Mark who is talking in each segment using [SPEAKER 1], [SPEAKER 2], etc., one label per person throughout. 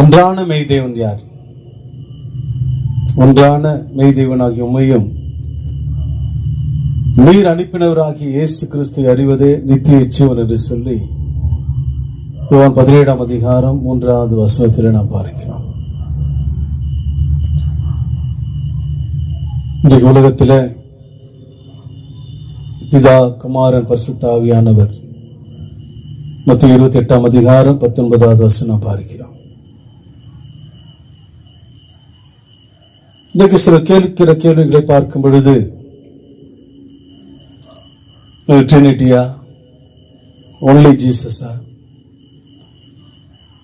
[SPEAKER 1] ஒன்றான மெய்தேவன் யார்? ஒன்றான மெய்தேவனாகிய உம்மையும் நீர் அனுப்பினவராகிய இயேசு கிறிஸ்துவை அறிவதே நித்திய ஜீவன் என்று சொல்லி யோவான் 17ஆம் அதிகாரம் 3வது வசனத்தில் நாம் பார்க்கிறோம். இன்றைக்கு உலகத்தில் பிதா, குமாரன், பரிசுத்த ஆவியானவர் மத்திய 28ஆம் அதிகாரம் 19வது வசனம் பார்க்கிறோம். இன்றைக்கு சில கேட்கிற கேள்விகளை பார்க்கும் பொழுது, ட்ரினிட்டியா, ஒன்லி ஜீசஸா?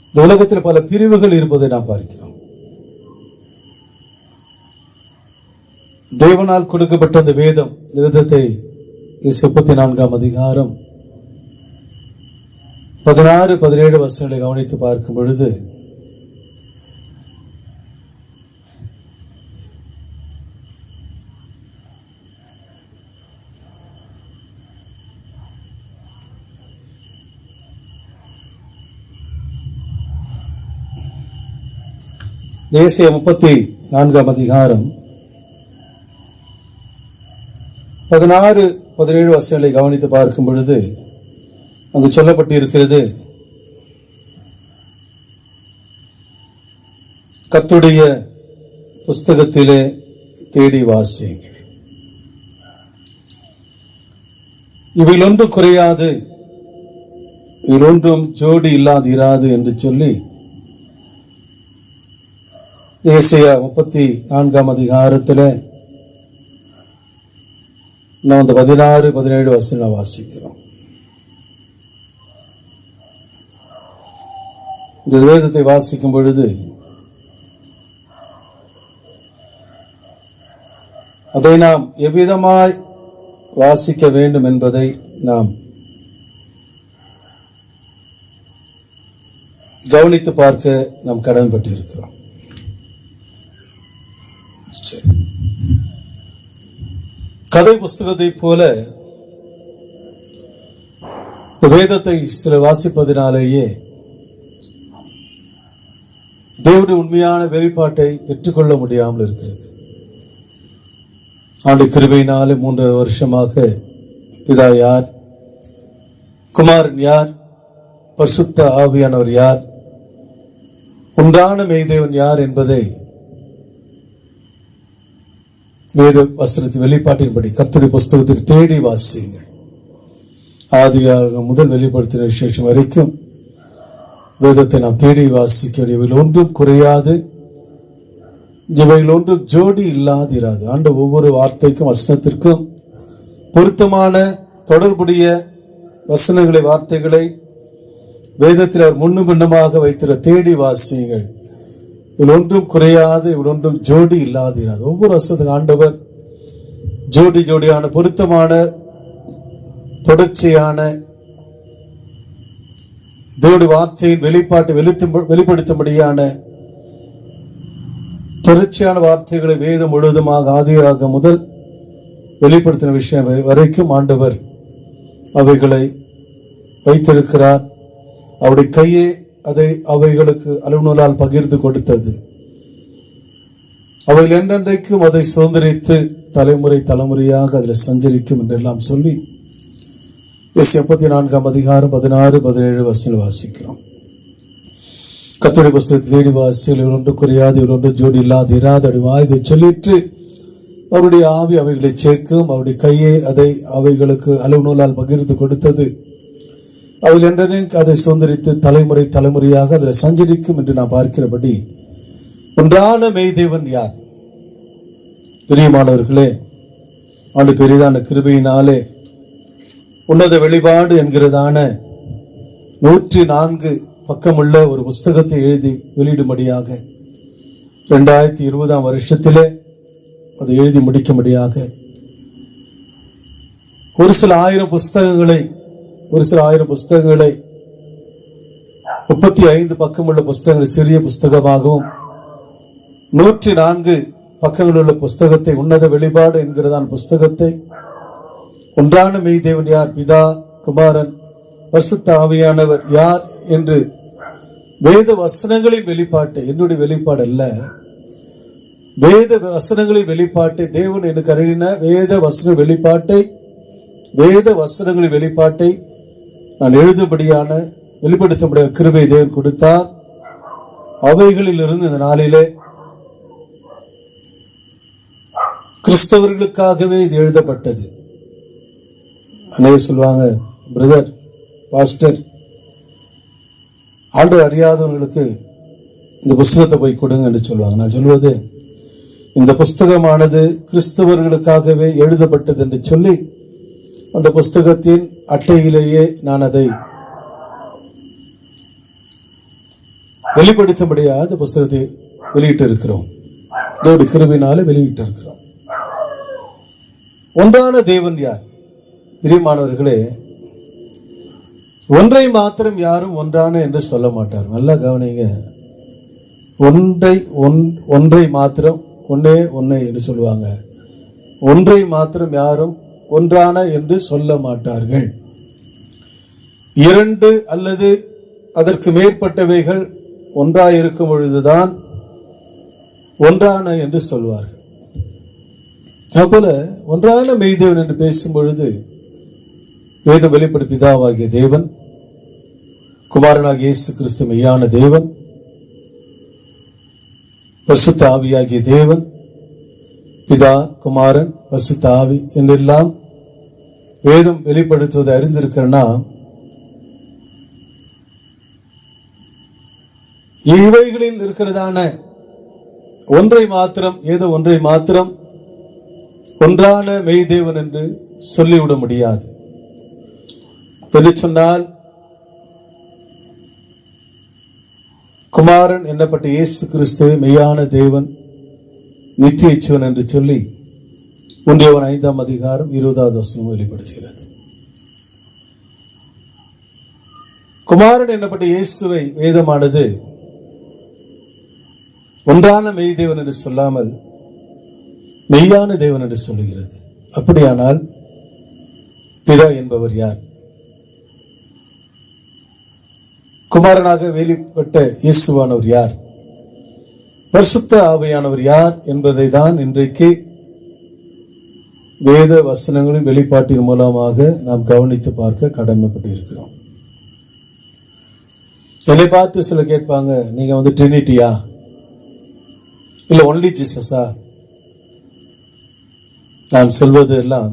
[SPEAKER 1] இந்த உலகத்தில் பல பிரிவுகள் இருப்பதை நாம் பார்க்கிறோம். தேவனால் கொடுக்கப்பட்ட அந்த வேதம், இந்த வேதத்தை 34ஆம் அதிகாரம் 16, 17 வசனங்களை கவனித்து பார்க்கும் பொழுது, ஏசாயா 34ஆம் அதிகாரம் 16, 17 வசனங்களை கவனித்து பார்க்கும் பொழுது அங்கு சொல்லப்பட்டிருக்கிறது, கர்த்தருடைய புஸ்தகத்திலே தேடி வாசியுங்கள், இவையில் ஒன்றும் குறையாது, இவையில் ஒன்றும் ஜோடி இல்லாதிராது என்று சொல்லி ஏசாயா 34ஆம் அதிகாரத்தில் நாம் அந்த 16, 17 வசனம் வாசிக்கிறோம். இந்த வேதத்தை வாசிக்கும் பொழுது அதை நாம் எவ்விதமாய் வாசிக்க வேண்டும் என்பதை நாம் கவனித்து பார்க்க நாம் கடன்பட்டிருக்கிறோம். கதை புஸ்தகத்தை போல வேதத்தை சில வாசிப்பதினாலேயே தேவனுடைய உண்மையான வெளிப்பாட்டை பெற்றுக்கொள்ள முடியாமல் இருக்கிறது. ஆண்டு கிருபையினாலே 3 வருஷமாக பிதா யார், குமாரன் யார், பரிசுத்த ஆவியானவர் யார், உண்டான மெய்தேவன் யார் என்பதை வேத வசனத்தின் வெளிப்பாட்டின்படி கர்த்தருடைய புஸ்தகத்தில் தேடி வாசியுங்கள். ஆதியாக முதல் வெளிப்படுத்தின விசேஷம் வரைக்கும் வேதத்தை நாம் தேடி வாசிக்க வேண்டிய, இவையில் ஒன்றும் குறையாது, இவையில் ஒன்றும் ஜோடி இல்லாதிராது. ஆண்டு ஒவ்வொரு வார்த்தைக்கும் வசனத்திற்கும் பொருத்தமான தொடர்புடைய வசனங்களை, வார்த்தைகளை வேதத்தில் அவர் முன்னும் பின்னமாக வைத்திர தேடி வாசியுங்கள். இதில் ஒன்றும் குறையாது, இதில் ஒன்றும் ஜோடி இல்லாதிராது. ஒவ்வொரு வசனத்துக்கு ஆண்டவர் ஜோடி ஜோடியான பொருத்தமான தொடர்ச்சியான தேவனுடைய வார்த்தையின் வெளிப்பாட்டை வெளிப்படுத்தும்படியான தொடர்ச்சியான வார்த்தைகளை வேதம் முழுவதுமாக ஆதியாக முதல் வெளிப்படுத்தின விஷயம் வரைக்கும் ஆண்டவர் அவைகளை வைத்திருக்கிறார். அவருடைய கையே அதை அவைகளுக்கு அளவுநூலால் பகிர்ந்து கொடுத்தது. அவைகள் என்றென்றைக்கும் அதை சுதந்திரித்து தலைமுறை தலைமுறையாக அதில் சஞ்சரிக்கும் என்றெல்லாம் சொல்லி ஏசாயா 34ஆம் அதிகாரம் 16, 17 வசனம் வாசிக்கிறோம். கர்த்தருடைய புஸ்தகத்தை தேடி வாசிகள், இவர் ஒன்று குறையாது, இவர் ஒன்று ஜோடி இல்லாது இராது அடிவா இதை சொல்லிட்டு அவருடைய ஆவி அவைகளை சேர்க்கும். அவருடைய கையை அதை அவைகளுக்கு அளவு நூலால் பகிர்ந்து கொடுத்தது. அவள் என்றனே அதை சுதந்திரித்து தலைமுறை தலைமுறையாக அதில் சஞ்சரிக்கும் என்று நாம் பார்க்கிறபடி ஒன்றான மெய்தேவன் யார்? பிரியமானவர்களே, ஆண்டு பெரிதான கிருபையினாலே உன்னத வெளிப்பாடு என்கிறதான 104 பக்கமுள்ள ஒரு புஸ்தகத்தை எழுதி வெளியிடும்படியாக 2020ஆம் வருஷத்திலே அதை எழுதி முடிக்கும்படியாக ஒரு சில ஆயிரம் புஸ்தகங்களை 35 பக்கமுள்ள புஸ்தகங்களை சிறிய புஸ்தகமாகவும் 104 பக்கங்கள் உள்ள புஸ்தகத்தை உன்னத வெளிப்பாடு என்கிறதான புஸ்தகத்தை ஒன்றான மெய்தேவன் யார், பிதா, குமாரன், பரிசுத்த ஆவியானவர் யார் என்று வேத வசனங்களின் வெளிப்பாட்டை, என்னுடைய வெளிப்பாடு அல்ல, வேத வசனங்களின் வெளிப்பாட்டை, தேவன் எனக்கு அருளின வேத வசன வெளிப்பாட்டை, வேத வசனங்களின் வெளிப்பாட்டை நான் எழுதும்படியான வெளிப்படுத்தப்படிய கிருபை தேவன் கொடுத்தார். அவைகளில் இருந்து இந்த நாளிலே கிறிஸ்தவர்களுக்காகவே இது எழுதப்பட்டது. அநேகர் சொல்லுவாங்க, பிரதர், பாஸ்டர், ஆண்டவர் அறியாதவர்களுக்கு இந்த புஸ்தகத்தை போய் கொடுங்க என்று சொல்லுவாங்க. நான் சொல்வது, இந்த புஸ்தகமானது கிறிஸ்தவர்களுக்காகவே எழுதப்பட்டது என்று சொல்லி அந்த புஸ்தகத்தின் அட்டையிலேயே நான் அதை வெளிப்படுத்தும்படியாக அந்த புஸ்தகத்தை வெளியிட்டு இருக்கிறோம். இதோடு கிருபையினால வெளியிட்டு இருக்கிறோம். ஒன்றான தேவன் யார்? பிரியமானவர்களே, ஒன்றை மாத்திரம் யாரும் ஒன்றான என்று சொல்ல மாட்டார். நல்லா கவனிங்க. ஒன்றை மாத்திரம், ஒன்னே ஒன்னே என்று சொல்லுவாங்க. ஒன்றை மாத்திரம் யாரும் ஒன்றான என்று சொல்ல மாட்டார்கள். இரண்டு அல்லது அதற்கு மேற்பட்டவைகள் ஒன்றாயிருக்கும் பொழுதுதான் ஒன்றான என்று சொல்வார்கள். அதுபோல ஒன்றான மெய்தேவன் என்று பேசும் பொழுது வேதம் வெளிப்படும் பிதாவாகிய தேவன், குமாரனாகிய இயேசு கிறிஸ்து மெய்யான தேவன், பரிசுத்த ஆவியாகிய தேவன், பிதா, குமாரன், பரிசுத்த ஆவி என்றெல்லாம் வேதம் வெளிப்படுத்துவதை அறிந்திருக்கிறனா, இவைகளில் இருக்கிறதான ஒன்றை மாத்திரம், ஏதோ ஒன்றை மாத்திரம் ஒன்றான மெய்தேவன் என்று சொல்லிவிட முடியாது. என்று சொன்னால், குமாரன் என்னப்பட்ட இயேசு கிறிஸ்துவை மெய்யான தேவன், நித்திய ஜீவன் என்று சொல்லி 1 யோவான் 5ஆம் அதிகாரம் 20வது வசனம் வெளிப்படுத்துகிறது. குமாரன் என்னப்பட்ட இயேசுவை வேதமானது ஒன்றான மெய்தேவன் என்று சொல்லாமல் மெய்யான தேவன் என்று சொல்லுகிறது. அப்படியானால் பிதா என்பவர் யார்? குமாரனாக வெளிப்பட்ட இயேசுவானவர் யார்? பரிசுத்த ஆவியானவர் யார் என்பதை தான் இன்றைக்கு வேத வசனங்களின் வெளிப்பாட்டின் மூலமாக நாம் கவனித்து பார்க்க கடமைப்பட்டு இருக்கிறோம். என்னை பார்த்து சில கேட்பாங்க, நீங்க ட்ரினிட்டியா இல்ல ஒன்லி ஜீசஸா? நான் சொல்வது எல்லாம்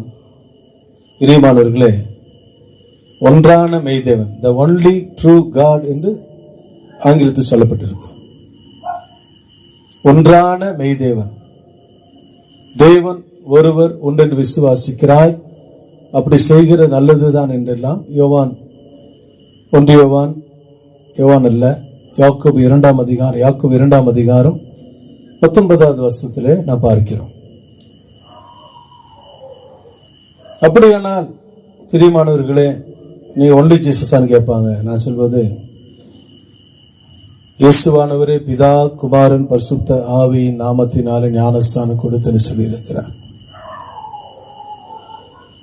[SPEAKER 1] பிரியமானவர்களே, ஒன்றான மெய்தேவன், the only true God என்று ஆங்கிலத்தில் சொல்லப்பட்டிருக்கும். ஒன்றான மெய்தேவன், தேவன் ஒருவர் உண்டென்று விசுவாசிக்கிறாய், அப்படி செய்கிற நல்லதுதான் என்றெல்லாம் யோவான் 1 யோவான் அல்ல, யாக்கோபு 2ஆம் அதிகாரம் 19வது வசனத்திலே நாம் பார்க்கிறோம். அப்படியானால் பிரியமானவர்களே, நீ ஒன்லி ஜீசஸான்னு கேட்பாங்க. நான் சொல்வது, இயேசுவானவரே பிதா, குமாரன், பரிசுத்த ஆவியின் நாமத்தினாலே ஞானஸ்தானம் கொடுத்துன்னு சொல்லி இருக்கிறார்.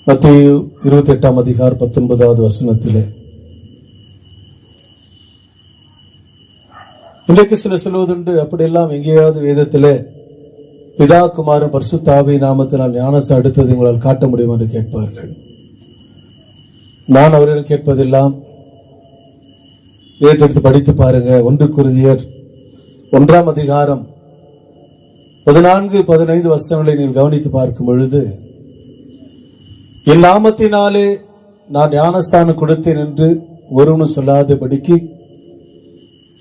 [SPEAKER 1] மத்தேயு 28ஆம் அதிகாரம் 19வது வசனத்திலே. இன்றைக்கு சிலர் சொல்வதுண்டு, அப்படியெல்லாம் எங்கேயாவது வேதத்திலே பிதா, குமாரன், பரிசுத்த ஆவியின் நாமத்தினால் ஞானஸ்தானம் எடுத்ததை உங்களால் காட்ட முடியும் என்று கேட்பார்கள். நான் அவர்கள் கேட்பதெல்லாம் வேதத்தை படித்து பாருங்க. 1 கொரிந்தியர் 1ஆம் அதிகாரம் 14-15 வசனங்களை நீங்கள் கவனித்து பார்க்கும் பொழுது, என் நாமத்தினாலே நான் ஞானஸ்தானம் கொடுத்தேன் என்று ஒருவனும் சொல்லாதபடிக்கு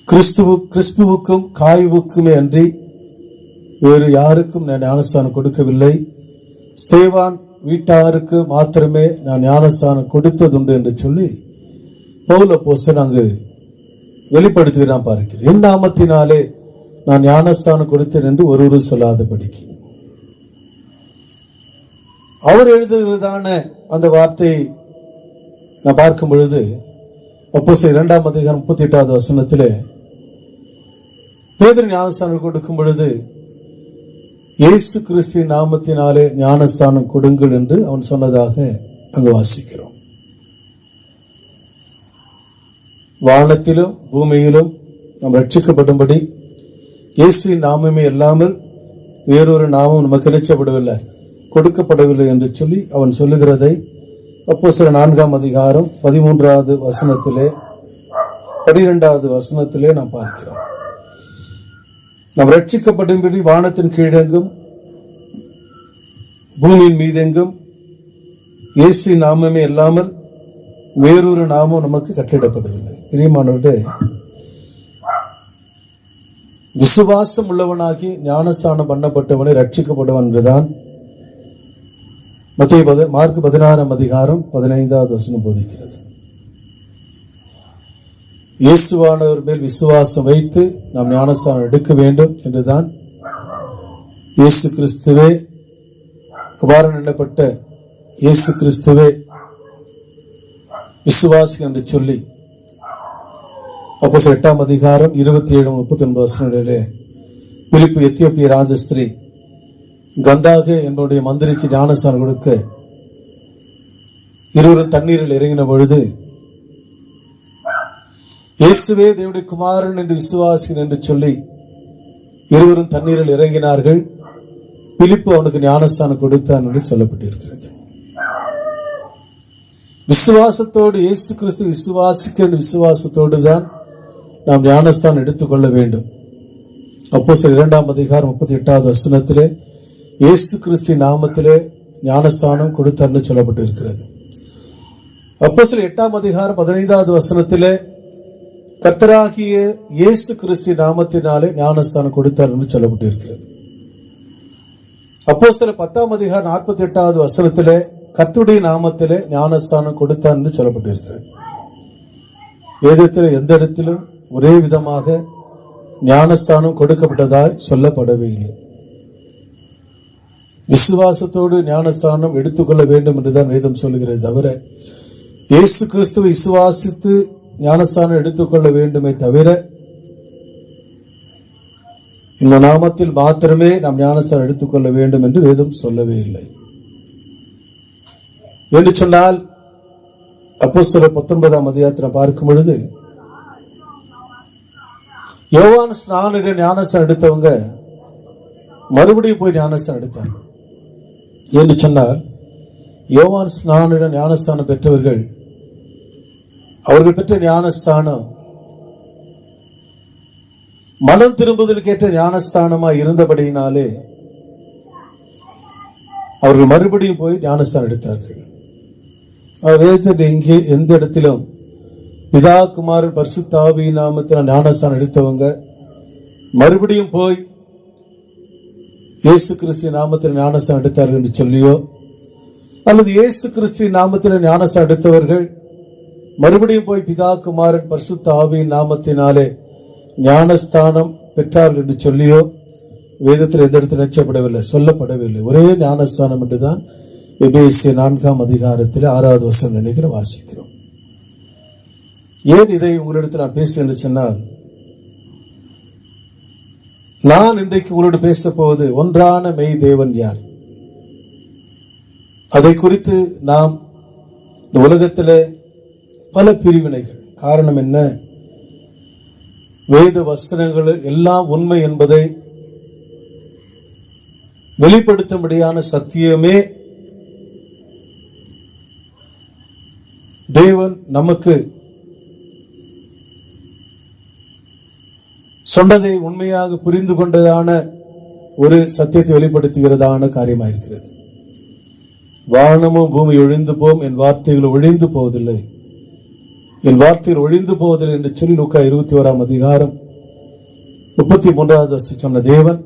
[SPEAKER 1] கிறிஸ்துவுக்கும் காயுவுக்குமே அன்றி வேறு யாருக்கும் நான் ஞானஸ்தானம் கொடுக்கவில்லை. ஸ்தேவான் வீட்டாருக்கு மாத்திரமே நான் ஞானஸ்தானம் கொடுத்ததுண்டு என்று சொல்லி பவுல் அப்போஸ்தலன் அங்கு வெளிப்படுத்துகிறான் பார்க்கிறேன். என் நாமத்தினாலே நான் ஞானஸ்தானம் கொடுத்தேன் என்று ஒருவரும் சொல்லாதபடிக்கு. அவர் எழுதுகிறதான அந்த வார்த்தையை நான் பார்க்கும் பொழுது, அப்போஸ்தலர் 2ஆம் அதிகாரம் 38வது வசனத்திலே பேதுரு ஞானஸ்தானம் கொடுக்கும் பொழுது, இயேசு கிறிஸ்துவின் நாமத்தினாலே ஞானஸ்தானம் கொடுங்கள் என்று அவன் சொன்னதாக அங்கு வாசிக்கிறோம். வானத்திலும் பூமியிலும் நாம் ரட்சிக்கப்படும்படி இயேசுவின் நாமமே இல்லாமல் வேறொரு நாமம் நமக்கு இணைச்சப்படவில்லை, கொடுக்கப்படவில்லை என்று சொல்லி அவன் சொல்லுகிறதை அப்போஸ்தலர் 4ஆம் அதிகாரம் 13வது வசனத்திலே 12வது வசனத்திலே நாம் பார்க்கிறோம். நாம் ரட்சிக்கப்படும்படி வானத்தின் கீழெங்கும் பூமியின் மீதெங்கும் இயேசுவின் நாமமே இல்லாமல் வேறொரு நாமம் நமக்கு கட்டளிடப்படவில்லை. பிரியமானவர்களே, விசுவாசம் உள்ளவனாகி ஞானஸ்தானம் பண்ணப்பட்டவனை ரட்சிக்கப்படுவன் என்றுதான் மார்க் 16ஆம் அதிகாரம் 15வது வசனம் போதிக்கிறது. இயேசுவானவர் மேல் விசுவாசம் வைத்து நாம் ஞானஸ்தானம் எடுக்க வேண்டும் என்றுதான் இயேசு கிறிஸ்துவே குமாரன் எனப்பட்ட இயேசு கிறிஸ்துவே விசுவாசி என்று சொல்லி அப்போஸ்தலர் 8ஆம் அதிகாரம் 27-39 வசனங்களிலே பிலிப்பு எத்தியோப்பிய ராஜஸ்திரி கந்தாகே என்னுடைய மந்திரிக்கு ஞானஸ்தானம் கொடுக்க இருவரும் தண்ணீரில் இறங்கின பொழுது இயேசுவே தேவனுடைய குமாரன் என்று விசுவாசின் என்று சொல்லி இருவரும் தண்ணீரில் இறங்கினார்கள். பிலிப்பு அவனுக்கு ஞானஸ்தானம் கொடுத்தான் என்று சொல்லப்பட்டிருக்கிறது. விசுவாசத்தோடு இயேசு கிறிஸ்து விசுவாசிக்கிற விசுவாசத்தோடு தான் நாம் ஞானஸ்தானம் எடுத்துக்கொள்ள வேண்டும். அப்போஸ்தலர் 2ஆம் அதிகாரம் 38வது வசனத்திலே இயேசு கிறிஸ்து நாமத்திலே ஞானஸ்தானம் கொடுத்தார்னு சொல்லப்பட்டிருக்கிறது. அப்போஸ்தலர் 8ஆம் அதிகாரம் 15வது வசனத்திலே கர்த்தராகிய இயேசு கிறிஸ்து நாமத்தினாலே ஞானஸ்தானம் கொடுத்தார் என்று சொல்லப்பட்டிருக்கிறது. அப்போஸ்தலர் 10ஆம் அதிகாரம் 48வது வசனத்திலே கர்த்தருடைய நாமத்திலே ஞானஸ்தானம் கொடுத்தார் என்று சொல்லப்பட்டிருக்கிறது. வேதத்தில் எந்த இடத்திலும் ஒரே விதமாக ஞானஸ்தானம் கொடுக்கப்பட்டதாய் சொல்லப்படவே இல்லை. விசுவாசத்தோடு ஞானஸ்தானம் எடுத்துக்கொள்ள வேண்டும் என்றுதான் வேதம் சொல்லுகிறது. தவிர இயேசு கிறிஸ்துவை விசுவாசித்து ஞானஸ்தானம் எடுத்துக்கொள்ள வேண்டுமே தவிர இந்த நாமத்தில் மாத்திரமே நாம் ஞானஸ்தானம் எடுத்துக்கொள்ள வேண்டும் என்று வேதம் சொல்லவே இல்லை. என்று சொன்னால் அப்போஸ்தலர் 19ஆம் அதிகாரத்தில் பார்க்கும் பொழுது யோவான் ஸ்நானனிடம் ஞானஸ்தானம் எடுத்தவங்க மறுபடியும் போய் ஞானஸ்தானம் எடுத்தாங்க. என்று சொன்னால் யோவான் ஸ்நானனிடம் ஞானஸ்தானம் பெற்றவர்கள் அவர்கள் பெற்ற ஞானஸ்தானம் மனம் திரும்புதலுக்கு ஏற்ற ஞானஸ்தானமாய் இருந்தபடியினாலே அவர்கள் மறுபடியும் போய் ஞானஸ்தானம் எடுத்தார்கள். வேதத்தில் இங்கே எந்த இடத்திலும் பிதா குமாரன் பரிசுத்த ஆவியின் நாமத்தில் ஞானஸ்தானம் எடுத்தவங்க மறுபடியும் போய் இயேசு கிறிஸ்துவின் நாமத்தில் ஞானஸ்தானம் எடுத்தார்கள் என்று சொல்லியோ அல்லது இயேசு கிறிஸ்துவின் நாமத்தில் ஞானஸ்தானம் எடுத்தவர்கள் மறுபடியும் போய் பிதா குமாரன் பரிசுத்த ஆவியின் நாமத்தினாலே ஞானஸ்தானம் பெற்றார்கள் என்று சொல்லியோ வேதத்தில் எந்த இடத்தில் நிச்சயப்படவில்லை, சொல்லப்படவில்லை. ஒரே ஞானஸ்தானம் என்றுதான் எபேசியர் 4ஆம் அதிகாரத்தில் 6வது வசனம் நினைக்கிற வாசிக்கிறோம். ஏன் இதை உங்களிடத்தில் நான் பேசுகிறேன் என்று சொன்னால், நான் இன்றைக்கு உங்களோடு பேச போவது ஒன்றான மெய் தேவன் யார், அதை குறித்து நாம் இந்த உலகத்தில் பல பிரிவினைகள். காரணம் என்ன? வேத வசனங்கள் எல்லாம் உண்மை என்பதை வெளிப்படுத்தும்படியான சத்தியமே தேவன் நமக்கு சொன்னதை உண்மையாக புரிந்து கொண்டதான ஒரு சத்தியத்தை வெளிப்படுத்துகிறதான காரியமாயிருக்கிறது. வானமும் பூமி ஒழிந்து போம், என் வார்த்தைகள் ஒழிந்து போவதில்லை, என் வார்த்தைகள் ஒழிந்து போவதில்லை என்று சொல்லி லூக்கா 21ஆம் அதிகாரம் 33வது சொன்ன தேவன்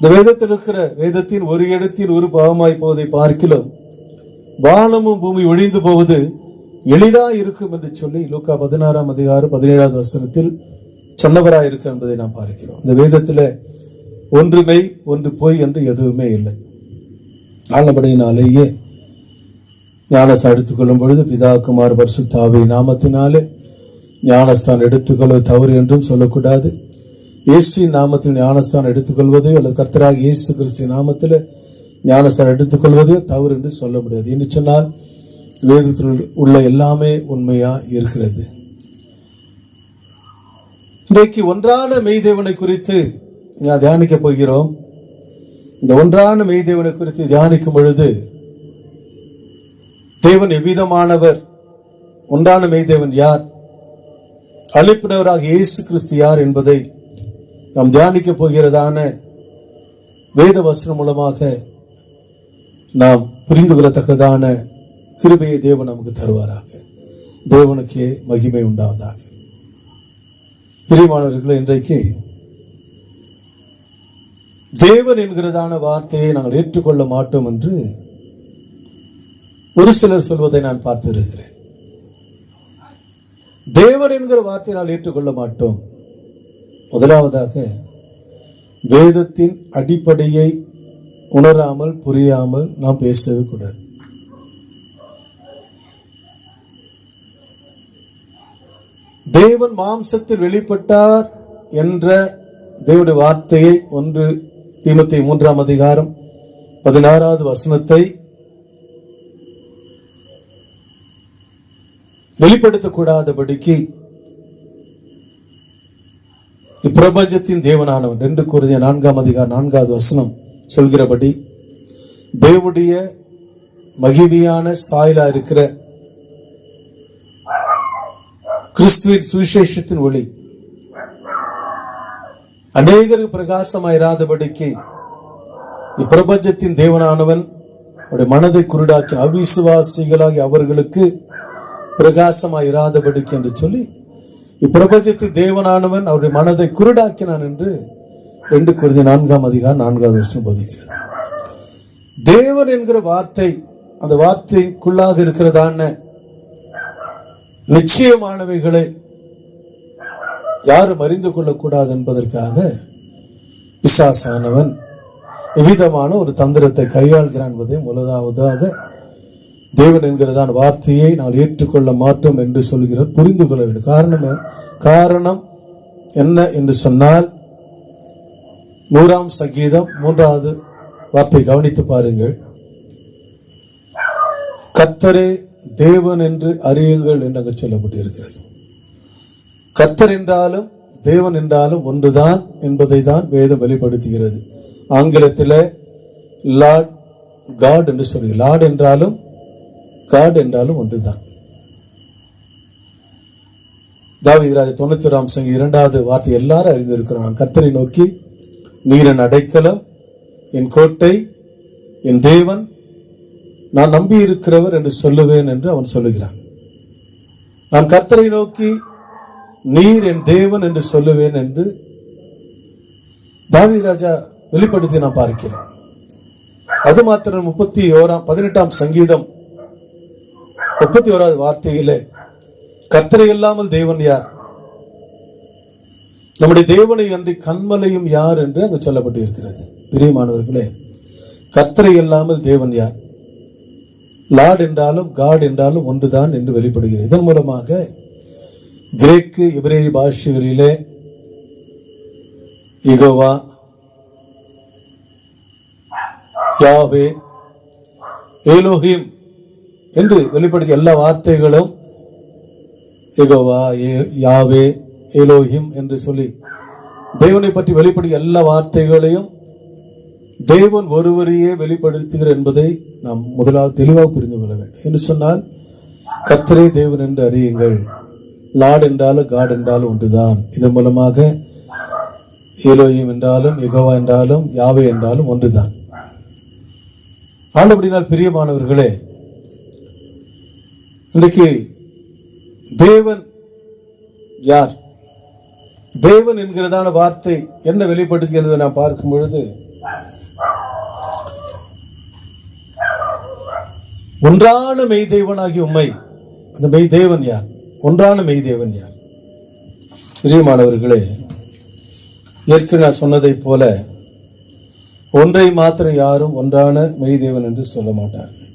[SPEAKER 1] இந்த வேதத்தில் இருக்கிற வேதத்தின் ஒரு இடத்தில் ஒரு பாவமாய் போவதை பார்க்கிலும் வானமும் பூமி ஒழிந்து போவது எளிதா இருக்கும் என்று சொல்லி லூக்கா 16ஆம் அதிகாரம் 17வது வசனத்தில் சொன்னவராய் இருக்கு என்பதை நாம் பார்க்கிறோம். இந்த வேதத்தில் ஒன்று மெய் ஒன்று பொய் என்று எதுவுமே இல்லை. ஆனபடியினாலேயே ஞானஸ்தானம் எடுத்துக்கொள்ளும் பொழுது பிதா குமார் பரிசுத்த ஆவியின் நாமத்தினாலே ஞானஸ்தானம் எடுத்துக்கொள்வது தவறு என்றும் சொல்லக்கூடாது. இயேசுவின் நாமத்தில் ஞானஸ்தானம் எடுத்துக்கொள்வது அல்லது கர்த்தராகிய இயேசு கிறிஸ்துவின் நாமத்தில் ஞானஸ்தானம் எடுத்துக்கொள்வது தவறு என்று சொல்ல முடியாது. என்று சொன்னால் வேதத்தில் உள்ள எல்லாமே உண்மையா இருக்கிறது. இன்றைக்கு ஒன்றான மெய்தேவனை குறித்து தியானிக்க போகிறோம். இந்த ஒன்றான மெய்தேவனை குறித்து தியானிக்கும் பொழுது தேவன் எவ்விதமானவர், ஒன்றான மெய்தேவன் யார், அழைப்பினவராக இயேசு கிறிஸ்து யார் என்பதை நாம் தியானிக்க போகிறதான வேத வசனம் மூலமாக நாம் புரிந்து கொள்ளத்தக்கதான கிருபையை தேவன் நமக்கு தருவாராக. தேவனுக்கே மகிமை உண்டாவதாக. பிரியமானவர்களே, இன்றைக்கு தேவன் என்கிறதான வார்த்தையை நாங்கள் ஏற்றுக்கொள்ள மாட்டோம் என்று ஒரு சிலர் சொல்வதை நான் பார்த்திருக்கிறேன். தேவன் என்கிற வார்த்தையை நாங்கள் ஏற்றுக்கொள்ள மாட்டோம். முதலாவதாக வேதத்தின் அடிப்படையை உணராமல் புரியாமல் நாம் பேசவே கூடாது. தேவன் மாம்சத்தில் வெளிப்பட்டார் என்ற தேவனுடைய வார்த்தையை 1 தீமோத்தேயு 3ஆம் அதிகாரம் 16வது வசனத்தை வெளிப்படுத்தக்கூடாதபடிக்கு இப்பிரபஞ்சத்தின் தேவனானவன் 2 கொரிந்தியர் 4ஆம் அதிகாரம் 4வது வசனம் சொல்கிறபடி தேவனுடைய மகிமையான சாயலா இருக்கிற கிறிஸ்துவின் சுவிசேஷத்தின் ஒளி அநேகருக்கு பிரகாசமாயிராதபடிக்கு இப்பிரபஞ்சத்தின் தேவனானவன் மனதை குருடாக்கி அவிசுவாசிகளாகி அவர்களுக்கு பிரகாசமாயிராதபடிக்கு என்று சொல்லி இப்பிரபஞ்சத்தின் தேவனானவன் அவருடைய மனதை குருடாக்கினான் என்று 2 கொரிந்தியர் 4ஆம் அதிகாரம் 4வது வசனம் போதிக்கிறது. தேவன் என்கிற வார்த்தை, அந்த வார்த்தைக்குள்ளாக இருக்கிறதான நிச்சயமானவைகளை யாரும் அறிந்து கொள்ளக்கூடாது என்பதற்காக பிசாசானவன் எவ்விதமான ஒரு தந்திரத்தை கையாள்கிறான் என்பதை முதலாவதாக தேவன் என்கிறதான வார்த்தையை நான் ஏற்றுக்கொள்ள மாட்டோம் என்று சொல்கிறார். புரிந்து கொள்ள வேண்டும். காரணம் என்ன என்று சொன்னால் 100ஆம் சங்கீதம் 3வது வார்த்தை கவனித்து பாருங்கள். கர்த்தரே தேவன் என்று அறியுங்கள் என்று அங்கு சொல்லப்பட்டிருக்கிறது. கர்த்தர் என்றாலும் தேவன் என்றாலும் ஒன்றுதான் என்பதை தான் வேதம் வெளிப்படுத்துகிறது. ஆங்கிலத்தில் லார்ட் காட் என்று சொல்லுங்கள். லார்ட் என்றாலும் காட் என்றாலும் ஒன்றுதான். தாவீது ராஜா 91ஆம் சங்கீதம் 2வது வார்த்தை எல்லாரும் அறிந்திருக்கிறோம். கர்த்தரை நோக்கி நீர் என் அடைக்கலம், என் கோட்டை, என் தேவன், நான் நம்பி இருக்கிறவர் என்று சொல்லுவேன் என்று அவன் சொல்லுகிறான். நான் கர்த்தரை நோக்கி நீர் என் தேவன் என்று சொல்லுவேன் என்று தாவீது ராஜா வெளிப்படுத்தி நான் பார்க்கிறேன். அது மாத்திரம் 18ஆம் சங்கீதம் 31வது வார்த்தையிலே கர்த்தரை இல்லாமல் தேவன் யார், நம்முடைய தேவனை அன்றி கண்மலையும் யார் என்று அங்கு சொல்லப்பட்டு இருக்கிறது. பிரியமானவர்களே, கர்த்தரை இல்லாமல் தேவன் யார், லார்ட் என்றாலும் காட் என்றாலும் ஒன்றுதான் என்று வெளிப்படுகிறது. இதன் மூலமாக கிரேக்கு எபிரேய பாஷைகளிலே யெகோவா, யாவே, எலோஹிம் என்று வெளிப்படுத்திய எல்லா வார்த்தைகளும் யெகோவா, யாவே, எலோஹிம் என்று சொல்லி தேவனை பற்றி வெளிப்படுத்திய எல்லா வார்த்தைகளையும் தேவன் ஒருவரையே வெளிப்படுத்துகிறார் என்பதை நாம் முதலாவது தெளிவாக புரிந்து கொள்ள வேண்டும். என்று சொன்னால் கர்த்தரே தேவன் என்று அறியுங்கள். லார்ட் என்றாலும் காட் என்றாலும் ஒன்றுதான். இதன் மூலமாக எலோஹிம் என்றாலும் யெகோவா என்றாலும் யாவே என்றாலும் ஒன்றுதான். ஆண்டபடினால் பிரியமானவர்களே, இன்றைக்கு தேவன் யார், தேவன் என்கிறதான வார்த்தை என்ன வெளிப்படுத்துகிறது நான் பார்க்கும் பொழுது ஒன்றான மெய்தேவனாகி உம்மை, அந்த மெய்தேவன் யார், ஒன்றான மெய்தேவன் யார்? பிரியமானவர்களே, ஏற்கனவே நான் சொன்னதை போல ஒன்றை மாத்திரம் யாரும் ஒன்றான மெய்தேவன் என்று சொல்ல மாட்டார்கள்.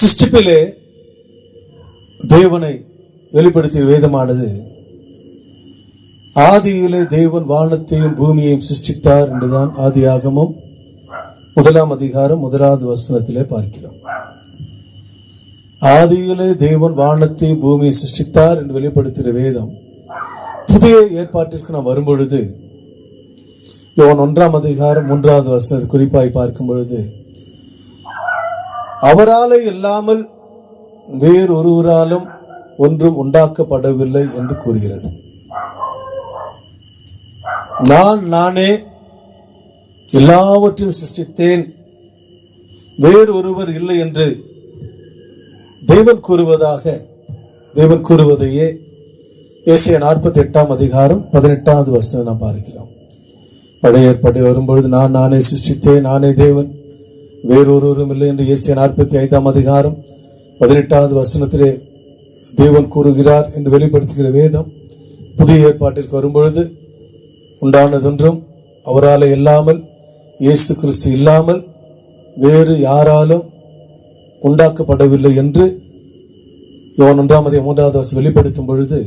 [SPEAKER 1] சிருஷ்டிப்பிலே தேவனை வெளிப்படுத்திய வேதமானது ஆதியிலே தேவன் வானத்தையும் பூமியையும் சிருஷ்டித்தார் என்றுதான் ஆதியாகமம் 1ஆம் அதிகாரம் 1வது வசனத்திலே பார்க்கிறோம். ஆதியிலே தேவன் வானத்தை பூமியை சிருஷ்டித்தார் என்று வெளிப்படுத்திய வேதம் புதிய ஏற்பாட்டிற்கு நாம் வரும்பொழுது யோவான் 1ஆம் அதிகாரம் 3வது வசனத்தை குறிப்பாய் பார்க்கும் பொழுது, அவராலே இல்லாமல் வேறொருவராலும் ஒன்றும் உண்டாக்கப்படவில்லை என்று கூறுகிறது. நானே எல்லாவற்றையும் சிருஷ்டித்தேன், வேறொருவர் இல்லை என்று தேவன் கூறுவதையே ஏசாயா 48ஆம் அதிகாரம் 18வது வசனம் நாம் பார்க்கிறோம். பழைய ஏற்பாடு வரும்பொழுது நானே சிருஷ்டித்தேன், நானே தேவன், வேறொருவரும் இல்லை என்று ஏசாயா 45ஆம் அதிகாரம் 18வது வசனத்திலே தேவன் கூறுகிறார் என்று வெளிப்படுத்துகிற வேதம் புதிய ஏற்பாட்டிற்கு வரும்பொழுது உண்டானதொன்றும் அவரால் இல்லாமல், இயேசு கிறிஸ்து இல்லாமல் வேறு யாராலும் உண்டாக்கப்படவில்லை என்று யோவான் 1ஆம் அதிகாரம் 3வது வசனம் வெளிப்படுத்தும் பொழுது,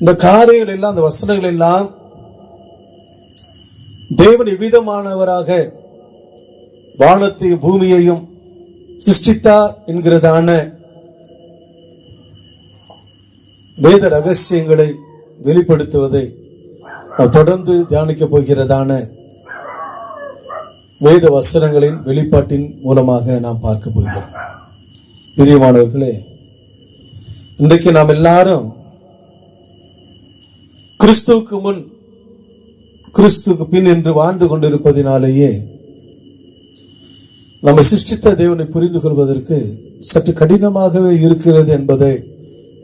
[SPEAKER 1] இந்த காரியங்கள் எல்லாம், அந்த வசனங்கள் எல்லாம் தேவன் எவ்விதமானவராக வானத்தையும் பூமியையும் சிருஷ்டித்தார் என்கிறதான வேத ரகசியங்களை வெளிப்படுத்துவதை நாம் தொடர்ந்து தியானிக்கப் போகிறதான வேத வசனங்களின் வெளிப்பாட்டின் மூலமாக நாம் பார்க்க போகிறோம். பிரியமானவர்களே, இன்றைக்கு நாம் எல்லாரும் கிறிஸ்துவுக்கு முன் கிறிஸ்துவுக்கு பின் என்று வாழ்ந்து கொண்டிருப்பதினாலேயே நம்மை சிருஷ்டித்த தேவனை புரிந்து கொள்வதற்கு சற்று கடினமாகவே இருக்கிறது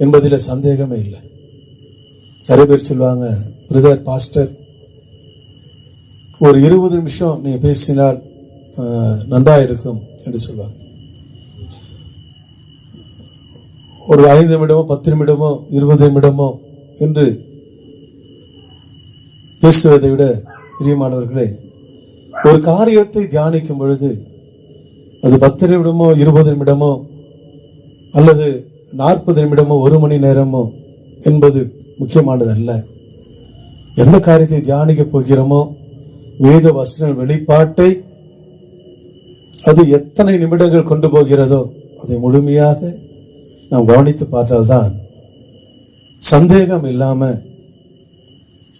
[SPEAKER 1] என்பதில் சந்தேகமே இல்லை. நிறைய பேர் சொல்லுவாங்க, பிரதர், பாஸ்டர், ஒரு 20 நிமிஷம் நீங்க பேசினால் நன்றாக இருக்கும் என்று சொல்லுவாங்க. ஒரு 5 நிமிடமோ 10 நிமிடமோ 20 நிமிடமோ என்று பேசுவதை விட, பிரியமானவர்களே, ஒரு காரியத்தை தியானிக்கும் பொழுது அது 10 நிமிடமோ 20 நிமிடமோ அல்லது 40 நிமிடமோ 1 மணி நேரமோ என்பது முக்கியமானது அல்ல. எந்த காரியத்தை தியானிக்க போகிறோமோ, வேத வசன வெளிப்பாட்டை அது எத்தனை நிமிடங்கள் கொண்டு போகிறதோ அதை முழுமையாக நாம் கவனித்து பார்த்தால்தான் சந்தேகம் இல்லாம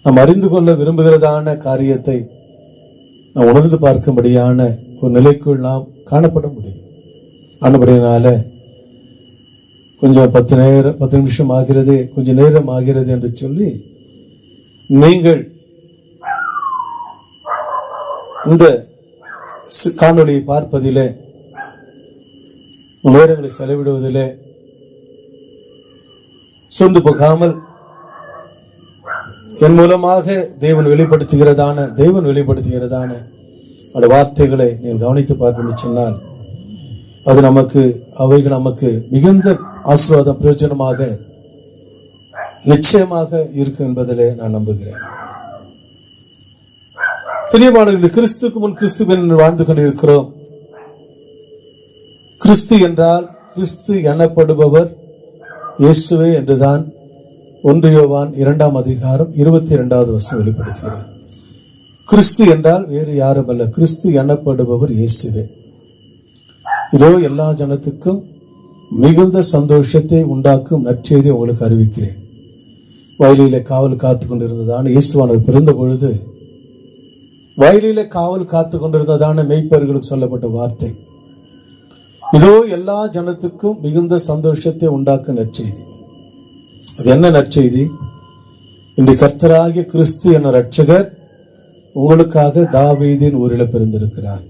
[SPEAKER 1] நாம் அறிந்து கொள்ள விரும்புகிறதான காரியத்தை நாம் உணர்ந்து பார்க்கும்படியான ஒரு நிலைக்குள் நாம் காணப்பட முடியும். ஆனபடியினால கொஞ்சம் 10 நிமிஷம் ஆகிறது, கொஞ்சம் நேரம் ஆகிறது என்று சொல்லி நீங்கள் இந்த காணொளியை பார்ப்பதிலே, நேரங்களை செலவிடுவதிலே சொந்து போகாமல் என் மூலமாக தேவன் வெளிப்படுத்துகிறதான அந்த வார்த்தைகளை நீங்கள் கவனித்து பார்க்கணும்னு சொன்னால் அவைகள் நமக்கு மிகுந்த ஆசீர்வாதம் பிரயோஜனமாக நிச்சயமாக இருக்கும் என்பதிலே நான் நம்புகிறேன். பிரியமானவர்களே, கிறிஸ்துக்கு முன் கிறிஸ்து என்று வாழ்ந்து கொண்டிருக்கிறோம். கிறிஸ்து என்றால் கிறிஸ்து எனப்படுபவர் இயேசுவே என்றுதான் 1 யோவான் 2ஆம் அதிகாரம் 22வது வசனம் வெளிப்படுத்துகிறது. கிறிஸ்து என்றால் வேறு யாரும் அல்ல, கிறிஸ்து எனப்படுபவர் இயேசுவே. இதோ எல்லா ஜனத்துக்கும் மிகுந்த சந்தோஷத்தை உண்டாக்கும் நற்செய்தி உங்களுக்கு அறிவிக்கிறேன். வயலிலே காவல் காத்து கொண்டிருந்ததான இயேசுவானவர் பிறந்த பொழுது வயலிலே காவல் காத்து கொண்டிருந்ததான மெய்ப்பர்களுக்கு சொல்லப்பட்ட வார்த்தை, இதோ எல்லா ஜனத்துக்கும் மிகுந்த சந்தோஷத்தை உண்டாக்கும் நற்செய்தி. அது என்ன நற்செய்தி? இந்த கர்த்தராகிய கிறிஸ்து என்ற இரட்சகர் உங்களுக்காக தாவீதின் ஊரில் பிறந்திருக்கிறார்.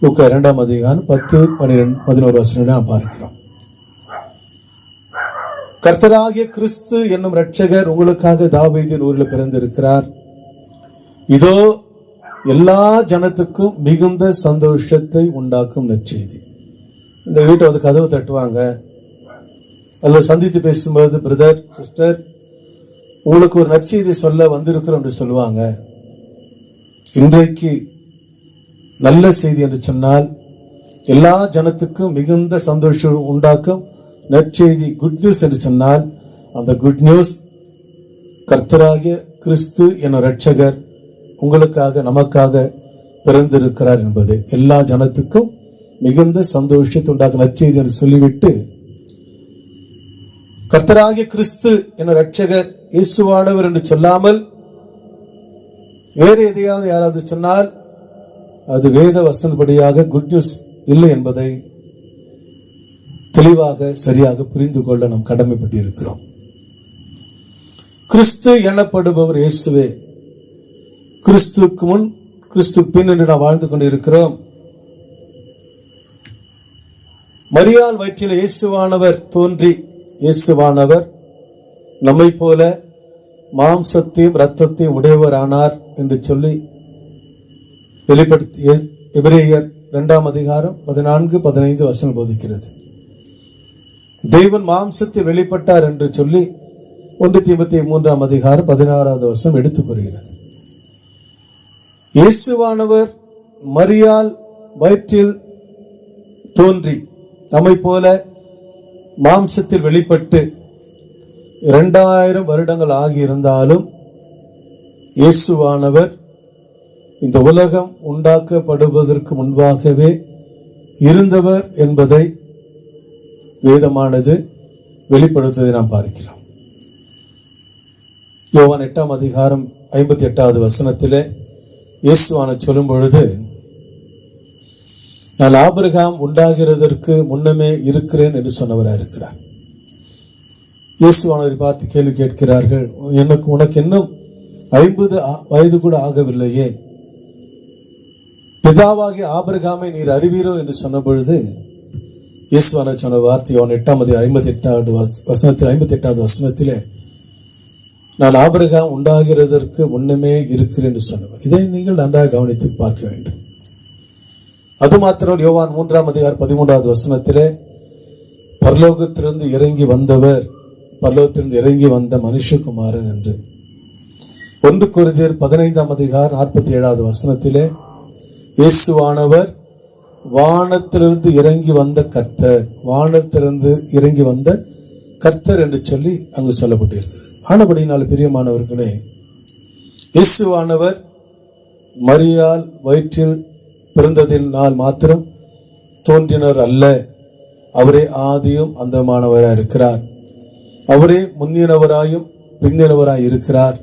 [SPEAKER 1] லூக்கா 2ஆம் அதிகாரம் 10, 12, 11 வசனங்களை நாம் பார்க்கிறோம். கர்த்தராகிய கிறிஸ்து என்னும் இரட்சகர் உங்களுக்காக தாவீதின் ஊரில் பிறந்திருக்கிறார். இதோ எல்லா ஜனத்துக்கும் மிகுந்த சந்தோஷத்தை உண்டாக்கும் நற்செய்தி. இந்த வீட்டை வந்து கதவு தட்டுவாங்க, அல்லது சந்தித்து பேசும்போது, பிரதர், சிஸ்டர், உங்களுக்கு ஒரு நற்செய்தி சொல்ல வந்திருக்கிறோம் என்று சொல்லுவாங்க. இன்றைக்கு நல்ல செய்தி என்று சொன்னால் எல்லா ஜனத்துக்கும் மிகுந்த சந்தோஷம் உண்டாக்கும் நற்செய்தி, குட் நியூஸ் என்று சொன்னால் அந்த குட் நியூஸ் கர்த்தராகிய கிறிஸ்து என்ற இரட்சகர் உங்களுக்காக நமக்காக பிறந்திருக்கிறார் என்பது. எல்லா ஜனத்துக்கும் மிகுந்த சந்தோஷத்தை உண்டாக்கும் நற்செய்தி என்று சொல்லிவிட்டு கர்த்தராகிய கிறிஸ்து என ரட்சகர் இயேசுவானவர் என்று சொல்லாமல் வேறு எதையாவது யாராவது சொன்னால் அது வேத வசனப்படியாக குட் நியூஸ் இல்லை என்பதை தெளிவாக சரியாக புரிந்து கொள்ள நாம் கடமைப்பட்டு இருக்கிறோம். கிறிஸ்து எனப்படுபவர் இயேசுவே. கிறிஸ்துக்கு முன் கிறிஸ்து பின் என்று நாம் வாழ்ந்து கொண்டிருக்கிறோம். மரியாள் வயிற்றில் இயேசுவானவர் தோன்றி இயேசுவானவர் நம்மை போல மாம்சத்தையும் இரத்தத்தையும் உடையவர் ஆனார் என்று சொல்லி வெளிப்படுத்தி எபிரேயர் 2 அதிகாரம் 14-15 வசனம் போதிக்கிறது. தேவன் மாம்சத்தை வெளிப்பட்டார் என்று சொல்லி 1 தீமோத்தேயு 3 அதிகாரம் 16 வசனம் எடுத்துக் கூறுகிறது. இயேசுவானவர் மரியாள் வயிற்றில் தோன்றி நம்மை போல மாம்சத்தில் வெளிப்பட்டு 2000 வருடங்கள் ஆகியிருந்தாலும் இயேசுவானவர் இந்த உலகம் உண்டாக்கப்படுவதற்கு முன்பாகவே இருந்தவர் என்பதை வேதமானது வெளிப்படுத்துவதை நாம் பார்க்கிறோம். யோவான் 8 அதிகாரம் 58 வசனத்திலே இயேசுவான சொல்லும் பொழுது, நான் ஆபிரகாம் உண்டாகிறதற்கு முன்னமே இருக்கிறேன் என்று சொன்னவராக இருக்கிறார். இயேசுவானவரை பார்த்து கேள்வி கேட்கிறார்கள், உனக்கு இன்னும் 50 வயது கூட ஆகவில்லையே, பிதாவாகிய ஆபிரகாமை நீர் அறிவீரோ என்று சொன்ன பொழுது இயேசுவானவர் சொன்ன வார்த்தை யோவான் 8 58 வசனத்திலே, நான் ஆபிரகாம் உண்டாகிறதற்கு முன்னமே இருக்கிறேன் என்று சொன்னவர். இதை நீங்கள் நன்றாக கவனித்து பார்க்க வேண்டும். அது மாத்திரம் யோவான் 3 அதிகாரம் 13 வசனத்திலே, பரலோகத்திலிருந்து இறங்கி வந்தவர், பரலோகத்திலிருந்து இறங்கி வந்த மனுஷகுமாரன் என்று. 1 கொரிந்தியர் 15 அதிகாரம் 47 வசனத்திலே, இயேசுவானவர் வானத்திலிருந்து இறங்கி வந்த கர்த்தர், வானத்திலிருந்து இறங்கி வந்த கர்த்தர் என்று சொல்லி அங்கு சொல்லப்பட்டிருக்கிறது. ஆனபடியினால் பிரியமானவர்களே, இயேசுவானவர் மரியாள் வயிற்றில் பிறந்ததினால் மாத்திரம் தோன்றினர் அல்ல, அவரே ஆதியும் அந்தமானவராய் இருக்கிறார். அவரே முந்தினவராயும் பிந்தினவராய் இருக்கிறார்.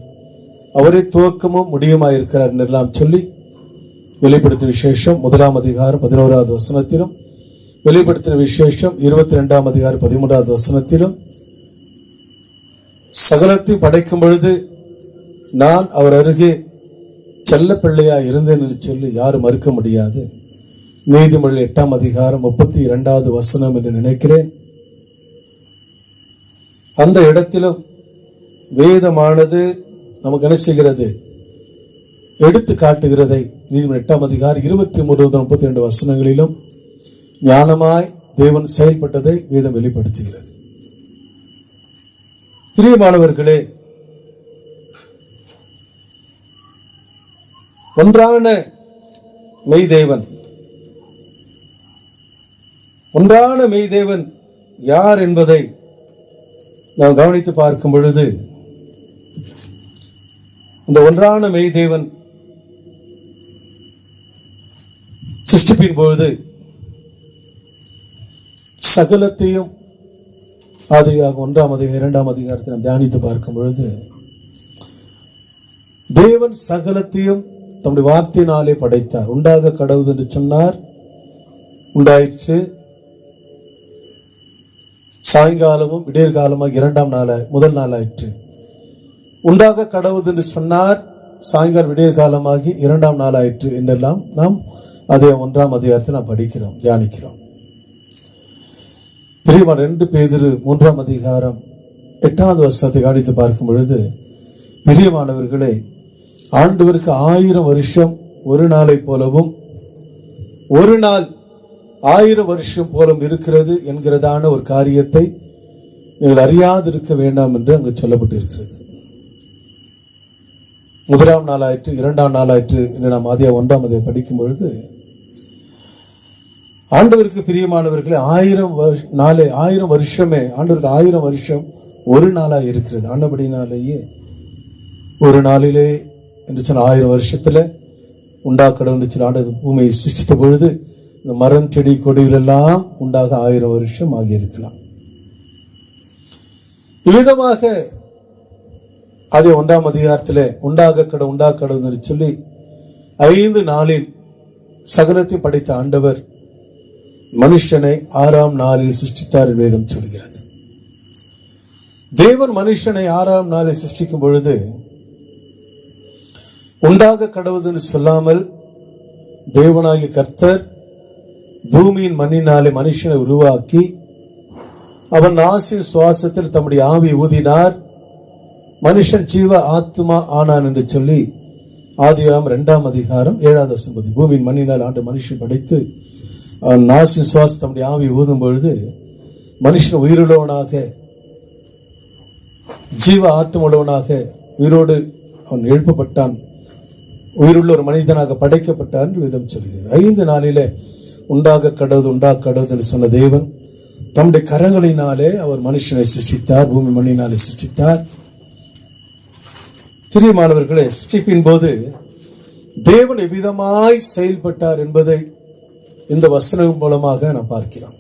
[SPEAKER 1] அவரே துவக்கமும் முடியுமாய் இருக்கிறார் என்றெல்லாம் சொல்லி வெளிப்படுத்தின விசேஷம் 1 அதிகாரம் 11 வசனத்திலும், வெளிப்படுத்தின விசேஷம் 22 அதிகாரம் 13 வசனத்திலும், சகலத்தை படைக்கும் பொழுது நான் அவர் அருகே செல்ல பிள்ளையாய் இருந்தேன் என்று சொல்லி யாரும் மறுக்க முடியாது. நீதிமொழி 8 அதிகாரம் 32 வசனம் என்று நினைக்கிறேன். அந்த இடத்திலும் வேதமானது நமக்கு என்ன செய்கிறது, எடுத்து காட்டுகிறதை நீதிமொழி 8 அதிகாரம் 23-32 வசனங்களிலும் ஞானமாய் தேவன் செயல்பட்டதை வேதம் வெளிப்படுத்துகிறது. பிரியமானவர்களே, ஒன்றான மெய்தேவன், ஒன்றான மெய்தேவன் யார் என்பதை நாம் கவனித்து பார்க்கும் பொழுது, அந்த ஒன்றான மெய்தேவன் சிருஷ்டிப்பின் பொழுது சகலத்தையும், ஆதியாக 1 அதிகாரம் 2 அதிகாரத்தை நாம் தியானித்து பார்க்கும் பொழுது, தேவன் சகலத்தையும் தம்முடைய வார்த்தையினாலே படைத்தார். உண்டாக கடவுள் என்று சொன்னார், உண்டாயிற்று. சாயங்காலமும் விடியற்காலமாக 2ஆம் நாள் முதல் நாள் ஆயிற்று. உண்டாக கடவுள் என்று சொன்னார், சாயங்காலம் விடியற்காலமாகி 2ஆம் நாள் ஆயிற்று என்றெல்லாம் நாம் அதே 1ஆம் அதிகாரத்தை நாம் படிக்கிறோம், தியானிக்கிறோம். பிரியமான 2 பேதுரு 3 அதிகாரம் 8 வசனத்தை கவனித்து பார்க்கும் பொழுது, பிரியமானவர்களே, ஆண்டவருக்கு 1000 வருஷம் ஒரு நாளை போலவும் ஒரு நாள் 1000 வருஷம் போலும் இருக்கிறது என்கிறதான ஒரு காரியத்தை நீங்கள் அறியாதிருக்க வேண்டாம் என்று அங்கு சொல்லப்பட்டு இருக்கிறது. 1ஆம் நாள் ஆயிற்று, 2ஆம் நாள் ஆயிற்று என்று நாம் ஆதியா 1ஆம் அதிகாரம் படிக்கும் பொழுது, ஆண்டவருக்கு பிரியமானவர்களே, 1000 வருஷமே ஆண்டவருக்கு 1000 வருஷம் ஒரு நாளாக இருக்கிறது. ஆண்டபடினாலேயே ஒரு நாளிலே என்று சொன்ன 1000 வருஷத்துல உண்டாக்கடவுள் சொல்லி ஆண்டவர் பூமியை சிருஷ்டித்த பொழுது இந்த மரம் செடி கொடிகள் எல்லாம் உண்டாக 1000 வருஷம் ஆகியிருக்கலாம். இவ்விதமாக அதே 1ஆம் அதிகாரத்தில் உண்டாக்கடவுது என்று சொல்லி 5 நாளில் சகலத்தையும் படைத்த ஆண்டவர் மனுஷனை 6ஆம் நாளில் சிருஷ்டித்தார் வேதம் சொல்கிறது. தேவன் மனுஷனை 6ஆம் நாளில் சிருஷ்டிக்கும் பொழுது உண்டாக கடவுது என்று சொல்லாமல் தேவனாகிய கர்த்தர் பூமியின் மண்ணினாலே மனுஷனை உருவாக்கி அவன் நாசின் சுவாசத்தில் தம்முடைய ஆவி ஊதினார், மனுஷன் ஜீவ ஆத்மா ஆனான் என்று சொல்லி ஆதியாகமம் 2ஆம் அதிகாரம் 7வது வசனம். பூமியின் மண்ணினால் ஆண்டு மனுஷன் படைத்து அவன் நாசின் சுவாசம் தம்முடைய ஆவி ஊதும் பொழுது மனுஷன் உயிருள்ளவனாக ஜீவ ஆத்ம உள்ளவனாக உயிரோடு அவன் எழுப்பப்பட்டான், உயிருள்ள ஒரு மனிதனாக படைக்கப்பட்டான் என்று வேதம் சொல்கிறது. 5 நாளிலே உண்டாக கடவுது என்று சொன்ன தேவன் தம்முடைய கரங்களினாலே அவர் மனுஷனை சிருஷ்டித்தார், பூமி மண்ணினாலே சிருஷ்டித்தார். பிரியமானவர்களே, சிருஷ்டிப்பின் போது தேவன் எவ்விதமாய் செயல்பட்டார் என்பதை இந்த வசனம் மூலமாக நாம் பார்க்கிறோம்.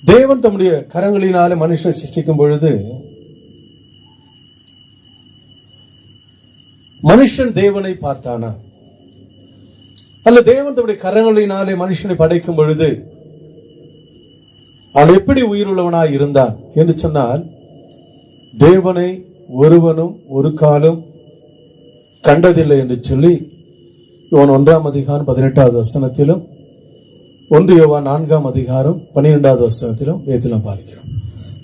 [SPEAKER 1] தேவன் தம்முடைய கரங்களினாலே மனுஷனை சிருஷ்டிக்கும் பொழுது மனுஷன் தேவனை பார்த்தானா, அல்ல தேவன் தம்முடைய கரங்களினாலே மனுஷனை படைக்கும் பொழுது அவன் எப்படி உயிருள்ளவனாய் இருந்தான் என்று சொன்னால், தேவனை ஒருவனும் ஒரு காலம் கண்டதில்லை என்று சொல்லி யோவான் 1ஆம் அதிகாரம் 18வது வசனத்திலும் 1 யோவான் 4ஆம் அதிகாரம் 12வது வசனத்திலும் வேதத்தில் பார்க்கிறோம்.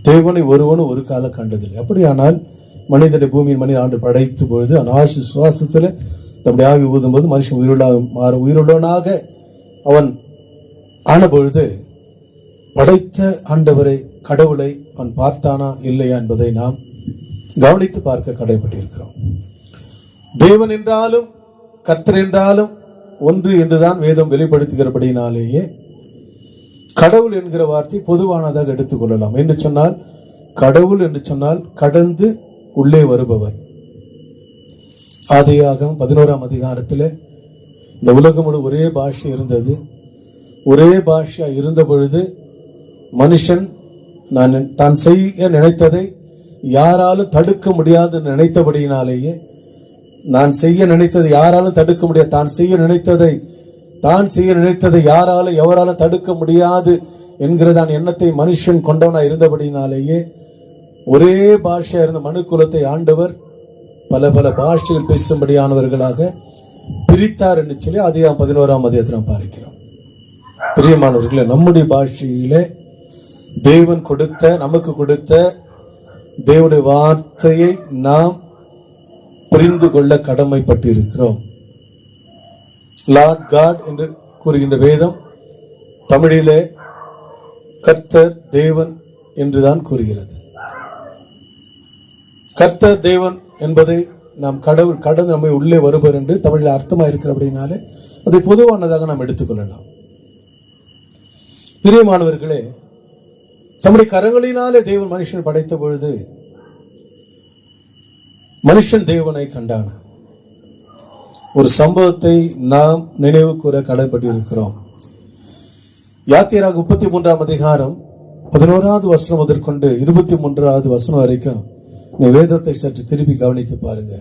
[SPEAKER 1] தேவனை ஒருவனும் ஒரு காலம் கண்டதில்லை. அப்படியானால் மனிதனை பூமியின் மனித ஆண்டு படைத்த பொழுது ஆசி சுவாசத்தில் தம்முடைய ஆவி ஊதும் போது மனுஷன் உயிருள்ளவனாக அவன் ஆன பொழுது படைத்த ஆண்டவரை கடவுளை அவன் பார்த்தானா இல்லையா என்பதை நாம் கவனித்து பார்க்க கடைப்பட்டிருக்கிறோம். தேவன் என்றாலும் கர்த்தர் என்றாலும் ஒன்று என்றுதான் வேதம் வெளிப்படுத்துகிறபடினாலேயே கடவுள் என்கிற வார்த்தை பொதுவானதாக எடுத்துக்கொள்ளலாம். என்று சொன்னால் கடவுள் என்று சொன்னால் கடந்து உள்ளே வருபவர். ஆதியாகமம் 11ஆம் அதிகாரத்தில் இந்த உலகம் ஒரே பாஷை இருந்தது. ஒரே பாஷையா இருந்த பொழுது மனுஷன் தான் செய்ய நினைத்ததை யாராலும் தடுக்க முடியாது நினைத்தபடியினாலேயே, நான் செய்ய நினைத்ததை யாராலும் தடுக்க முடியாது, தான் செய்ய நினைத்ததை யாராலும் எவராலும் தடுக்க முடியாது என்கிறதான் எண்ணத்தை மனுஷன் கொண்டவனா இருந்தபடினாலேயே ஒரே பாஷையா இருந்த மனு குலத்தை ஆண்டவர் பல பல பாஷைகள் பேசும்படியானவர்களாக பிரித்தார் என்று சொல்லி அதிகாரம் 11ஆம் அதிகாரத்தில் பார்க்கிறோம். பிரியமானவர்களே, நம்முடைய பாஷையிலே தேவன் நமக்கு கொடுத்த தேவனுடைய வார்த்தையை நாம் புரிந்து கொள்ள கடமைப்பட்டு இருக்கிறோம். லார்ட் காட் என்று கூறுகின்ற வேதம் தமிழிலே கர்த்தர் தேவன் என்றுதான் கூறுகிறது. கர்த்தர் தேவன் என்பதை நாம் கடவுள் கடந்து நம்மை உள்ளே வருவர் என்று தமிழில் அர்த்தமாக இருக்கிறபடினாலே அதை பொதுவானதாக நாம் எடுத்துக்கொள்ளலாம். பிரியமானவர்களே, தம்முடைய கரங்களினாலே தேவன் மனுஷனை படைத்த பொழுது மனுஷன் தேவனை கண்டான ஒரு சம்பவத்தை நாம் நினைவு கூற கடமைப்பட்டு இருக்கிறோம். யாத்திராக 33ஆம் அதிகாரம் 11வது வசனம் முதற்கொண்டு 23வது வசனம் வரைக்கும் நீ வேதத்தை சற்று திருப்பி கவனித்து பாருங்க.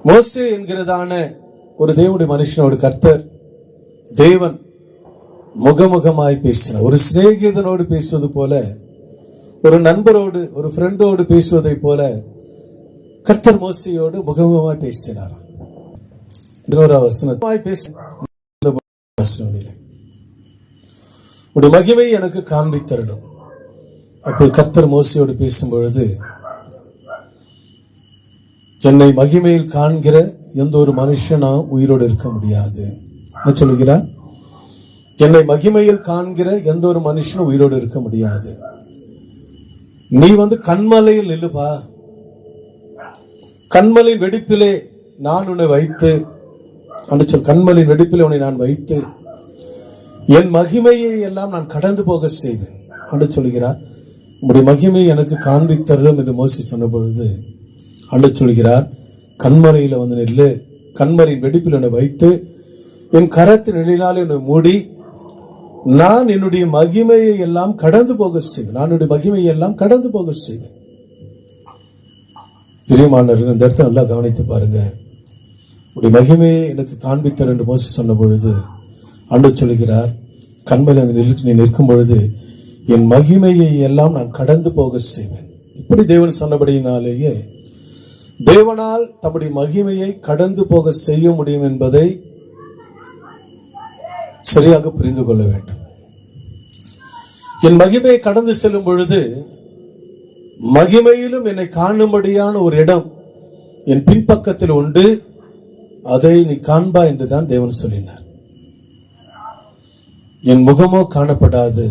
[SPEAKER 1] மோசே என்கிறதான ஒரு தேவனுடைய மனுஷனோடு கர்த்தர் தேவன் முகமுகமாய் பேசினார். ஒரு சிநேகிதனோடு பேசுவது போல, ஒரு நண்பரோடு ஒரு ஃப்ரெண்டோடு பேசுவதை போல கர்த்தர் மோசேயோடு முகமுகமாய் பேசினார். உடைய மகிமை எனக்கு காண்பித்தருளும். அப்போ கர்த்தர் மோசேயோடு பேசும் பொழுது, என்னை மகிமையில் காண்கிற எந்த ஒரு மனுஷனா உயிரோடு இருக்க முடியாது. என்ன சொல்லுகிறார்? என்னை மகிமையில் காண்கிற எந்த ஒரு மனுஷனும் உயிரோடு இருக்க முடியாது. நீ கண்மலையில் நில்லுப்பா, கண்மலின் வெடிப்பிலே நான் உன்னை வைத்து, கண்மலின் வெடிப்பிலே உன்னை நான் வைத்து என் மகிமையை எல்லாம் நான் கடந்து போக செய்வேன் என்று சொல்கிறார். உங்களுடைய மகிமையை எனக்கு காண்பித்தரும் என்று மோசே சொன்ன பொழுது அன்று சொல்கிறார், கண்மலையில நில்லு, கண்மலையின் வெடிப்பில் உன்னை வைத்து என் கரத்தின் நிலையினாலே உன்னை மூடி நான் என்னுடைய மகிமையை எல்லாம் கடந்து போக செய்வேன். நான் என்னுடைய மகிமையை எல்லாம் கடந்து போக செய்வேன். பிரியமானவர்கள், இந்த இடத்துல நல்லா கவனித்து பாருங்க. உடைய மகிமையை எனக்கு காண்பித்தார் என்று மோசே சொன்ன பொழுது ஆண்டவர் சொல்கிறார், கண்மலை நீ நிற்கும் பொழுது என் மகிமையை எல்லாம் நான் கடந்து போக செய்வேன். இப்படி தேவன் சொன்னபடியினாலேயே தேவனால் தம்முடைய மகிமையை கடந்து போக செய்ய முடியும் என்பதை சரியாக புரிந்து கொள்ள வேண்டும். என் மகிமையை கடந்து செல்லும் பொழுது மகிமையிலும் என்னை காணும்படியான ஒரு இடம் என் பின்பக்கத்தில் உண்டு, அதை நீ காண்பா என்றுதான் தேவன் சொல்லினார். என் முகமோ காணப்படாது.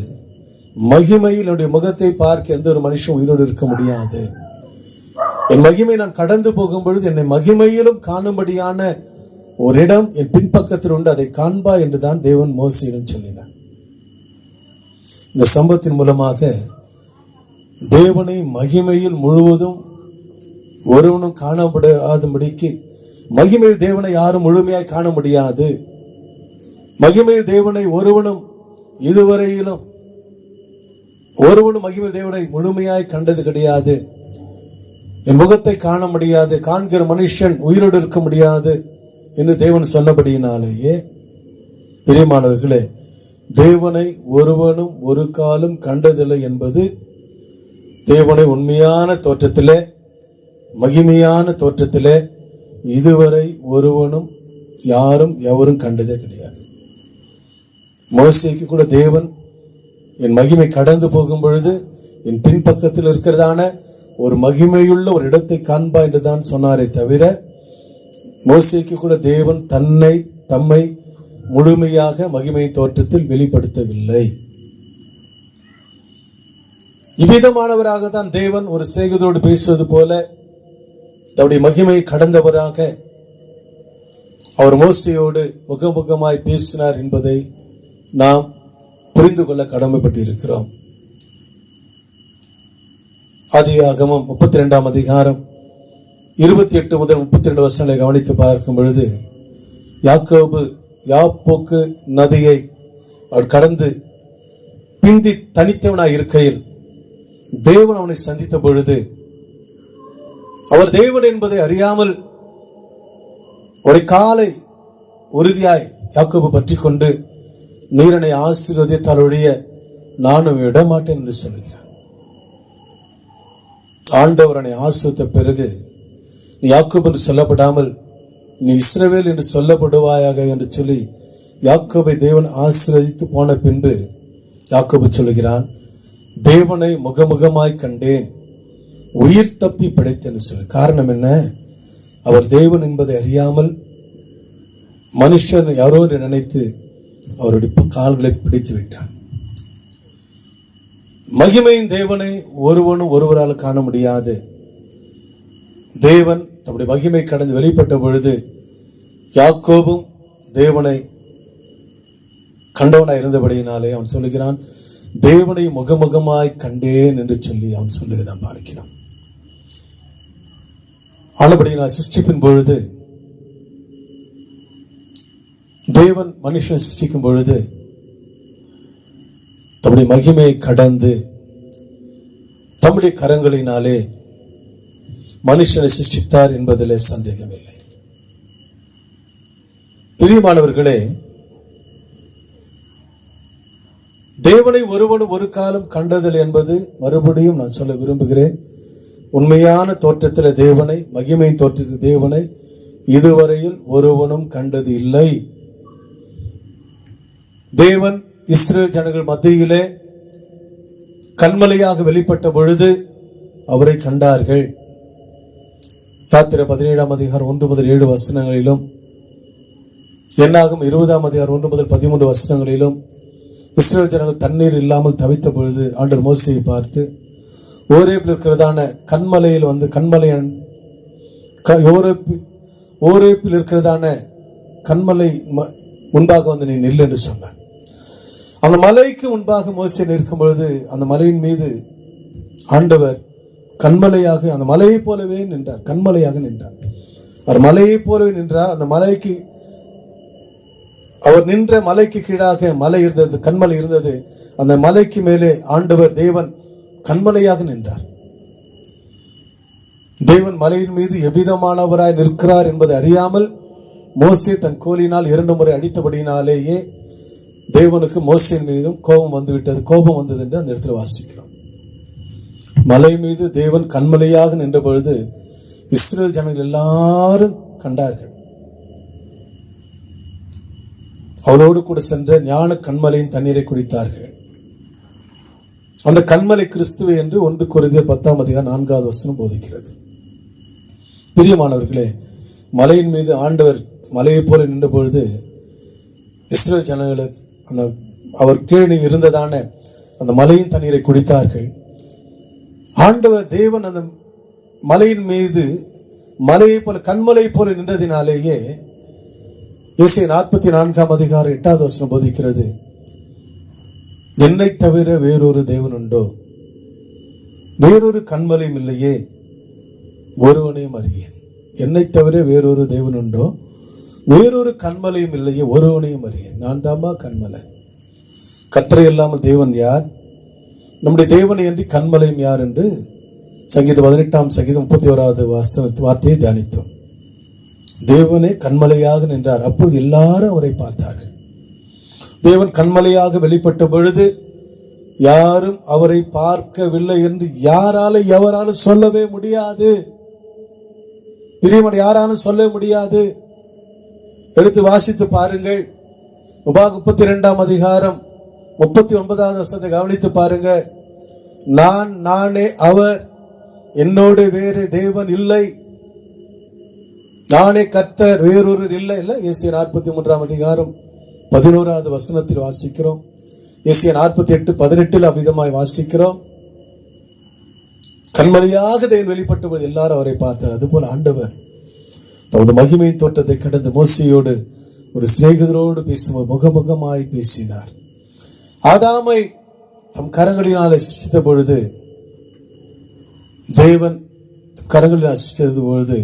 [SPEAKER 1] மகிமையில் என்னுடைய முகத்தை பார்க்க எந்த ஒரு மனுஷன் உயிரோடு இருக்க முடியாது. என் மகிமை நான் கடந்து போகும் பொழுது என்னை மகிமையிலும் காணும்படியான ஒரு இடம் என் பின்பக்கத்தில் உண்டு, அதை காண்பா என்றுதான் தேவன் மோசேயிடம் சொல்லினார். இந்த சம்பவத்தின் மூலமாக தேவனை மகிமையில் முழுவதும் ஒருவனும் காணப்படாதபடிக்கு, மகிமையில் தேவனை யாரும் முழுமையாய் காண முடியாது. மகிமையில் தேவனை ஒருவனும் இதுவரையிலும் மகிமையில் தேவனை முழுமையாய் கண்டது கிடையாது. என் முகத்தை காண முடியாது, காண்கிற மனுஷன் உயிரோடு இருக்க முடியாது என்று தேவன் சொன்னபடியினாலேயே பிரியமானவர்களே, தேவனை ஒருவனும் ஒரு காலம் கண்டதில்லை என்பது தேவனை உண்மையான தோற்றத்திலே, மகிமையான தோற்றத்திலே இதுவரை ஒருவனும் யாரும் எவரும் கண்டதே கிடையாது. மோசேக்கு கூட தேவன் என் மகிமை கடந்து போகும் பொழுது என் பின்பக்கத்தில் இருக்கிறதான ஒரு மகிமையுள்ள ஒரு இடத்தை காண்பா என்றுதான் சொன்னாரே தவிர, மோசேக்கு கூட தேவன் தம்மை முழுமையாக மகிமை தோற்றத்தில் வெளிப்படுத்தவில்லை. இவ்விதமானவராக தான் தேவன் ஒரு சிநேகிதரோடு பேசுவது போல தன்னுடைய மகிமை கடந்தவராக அவர் மோசேயோடு முகமுகமாய் பேசினார் என்பதை நாம் புரிந்து கொள்ள கடமைப்பட்டு இருக்கிறோம். ஆதியாகமம் 32ஆம் அதிகாரம் 28 முதல் 32 வசனங்களை கவனித்து பார்க்கும் பொழுது, யாக்கோபு யாப்போக்கு நதியை அவர் கடந்து பிந்தி தனித்தவனாய் இருக்கையில் தேவன் அவனை சந்தித்த பொழுது, அவர் தேவன் என்பதை அறியாமல் ஒரு காலை உறுதியாய் யாக்கோபு பற்றி கொண்டு, நீரனை ஆசீர்வதித்தாலுடைய நானும் விடமாட்டேன் என்று சொல்கிறார். ஆண்டவர் அவனை ஆசீர்வதித்த பிறகு, நீ யாக்கோபு என்று சொல்லப்படாமல் நீ இஸ்ரவேல் என்று சொல்லப்படுவாயாக என்று சொல்லி யாக்கோபை தேவன் ஆசீர்வதித்து போன பின்பு யாக்கோபு சொல்கிறான், தேவனை முகமுகமாய் கண்டேன், உயிர் தப்பி பிழைத்தேன் சொல்லு. காரணம் என்ன? அவர் தேவன் என்பதை அறியாமல் மனுஷன் யாரோ நினைத்து அவருடைய கால்களை பிடித்து விட்டான். மகிமையின் தேவனை ஒருவனும் ஒருவரால் காண முடியாது. தேவன் தம்முடைய மகிமை கடந்து வெளிப்பட்ட பொழுது யாக்கோபும் தேவனை கண்டவனாய் இருந்தபடியினாலே அவன் சொல்லுகிறான், தேவனை முகமுகமாய் கண்டேன் என்று சொல்லி அவன் சொல்லுகிறதை நாம் பார்க்கிறோம். ஆனபடியினால் சிருஷ்டிப்பின் பொழுது தேவன் மனுஷனை சிருஷ்டிக்கும் பொழுது தம்முடைய மகிமையை கடந்து தம்முடைய கரங்களினாலே மனுஷனை சிருஷ்டித்தார் என்பதிலே சந்தேகமில்லை. பிரியமானவர்களே, தேவனை ஒருவனும் ஒரு காலம் கண்டதில்லை என்பது மறுபடியும் நான் சொல்ல விரும்புகிறேன். உண்மையான தோற்றத்தில் தேவனை, மகிமை தோற்றத்தில் தேவனை இதுவரையில் ஒருவனும் கண்டது இல்லை. தேவன் இஸ்ரவேல் ஜனங்கள் மத்தியிலே கண்மலையாக வெளிப்பட்ட பொழுது அவரை கண்டார்கள். யாத்திரை 17ஆம் அதிகாரம் 1 முதல் 7 வசனங்களிலும், என்னாகும் 20ஆம் அதிகாரம் 1 முதல் 13 வசனங்களிலும் இஸ்ரவேல் ஜனங்கள் தண்ணீர் இல்லாமல் தவித்த பொழுது ஆண்டவர் மோசேயை பார்த்து, ஓரேப்பில் இருக்கிறதான கண்மலையில் வந்து ஓரேப்பில் இருக்கிறதான கண்மலை முன்பாக வந்து நீ நில் என்று சொன்னார். அந்த மலைக்கு முன்பாக மோசே நிற்கும் பொழுது அந்த மலையின் மீது ஆண்டவர் கண்மலையாக அந்த மலையை போலவே நின்றார். கண்மலையாக நின்றார். அவர் மலையை போலவே நின்றார். அந்த மலைக்கு அவர் நின்ற மலைக்கு கீழாக மலை இருந்தது, கண்மலை இருந்தது. அந்த மலைக்கு மேலே ஆண்டவர் தேவன் கண்மலையாக நின்றார். தேவன் மலையின் மீது எவ்விதமானவராய் நிற்கிறார் என்பதை அறியாமல் மோசே தன் கோலினால் 2 முறை அடித்தபடியினாலேயே தேவனுக்கு மோசேயின் மீதும் கோபம் வந்தது என்று அந்த இடத்துல வாசிக்கிறோம். மலை மீது தேவன் கண்மலையாக நின்ற பொழுது இஸ்ரேல் ஜனங்கள் எல்லாரும் கண்டார்கள். அவளோடு கூட சென்ற ஞான கண்மலையின் தண்ணீரை குடித்தார்கள். அந்த கண்மலை கிறிஸ்துவை என்று 1 கொரிந்தியர் 10:4 போதிக்கிறது. பிரியமானவர்களே, மலையின் மீது ஆண்டவர் மலையை போல நின்ற பொழுது இஸ்ரேல் ஜனங்களுக்கு அந்த அவர் கீழே இருந்ததான அந்த மலையின் தண்ணீரை குடித்தார்கள். ஆண்டவர் தேவன் அந்த மலையின் மீது மலையை போல கண்மலை போல நின்றதினாலேயே ஏசாயா 44:8 போதிக்கிறது, என்னை தவிர வேறொரு தேவன் உண்டோ, வேறொரு கண்மலையும் இல்லையே, ஒருவனையும் அறியேன். என்னை தவிர வேறொரு தேவன் உண்டோ, வேறொரு கண்மலையும் இல்லையே, ஒருவனையும் அறியேன். நான் தாமா கண்மலை. கர்த்தரை இல்லாமல் தேவன் யார்? நம்முடைய தேவனை அன்றி கண்மலையும் யார் என்று சங்கீதம் 31 வார்த்தையை தியானித்தோம். தேவனே கண்மலையாக நின்றார். அப்பொழுது எல்லாரும் அவரை பார்த்தார்கள். தேவன் கண்மலையாக வெளிப்பட்ட பொழுது யாரும் அவரை பார்க்கவில்லை என்று எவராலும் சொல்லவே முடியாது. பிரியமான யாராலும் சொல்ல முடியாது. எடுத்து வாசித்து பாருங்கள். உபாகம் 32:39 கவனித்து பாருங்க. நானே அவர், என்னோடு வேறு தேவன் இல்லை, நானே கர்த்தர், வேறொரு இல்லை. ஏசாயா 43:11 வாசிக்கிறோம். ஏசாயா 48:18 அவ்விதமாய் வாசிக்கிறோம். கண்மலையாக தேவன் வெளிப்பட்ட போது எல்லாரும் அவரை பார்த்தார். அதுபோல ஆண்டவர் தமது மகிமையின் தோற்றத்தை கடந்து மோசேயோடு ஒரு சிநேகிதரோடு பேசும்போது முகமுகமாய் பேசினார். ஆதாமை தம் கரங்களினாலே சிருஷ்டித்த பொழுது, தேவன் கரங்களினால் சிருஷ்டித்த பொழுது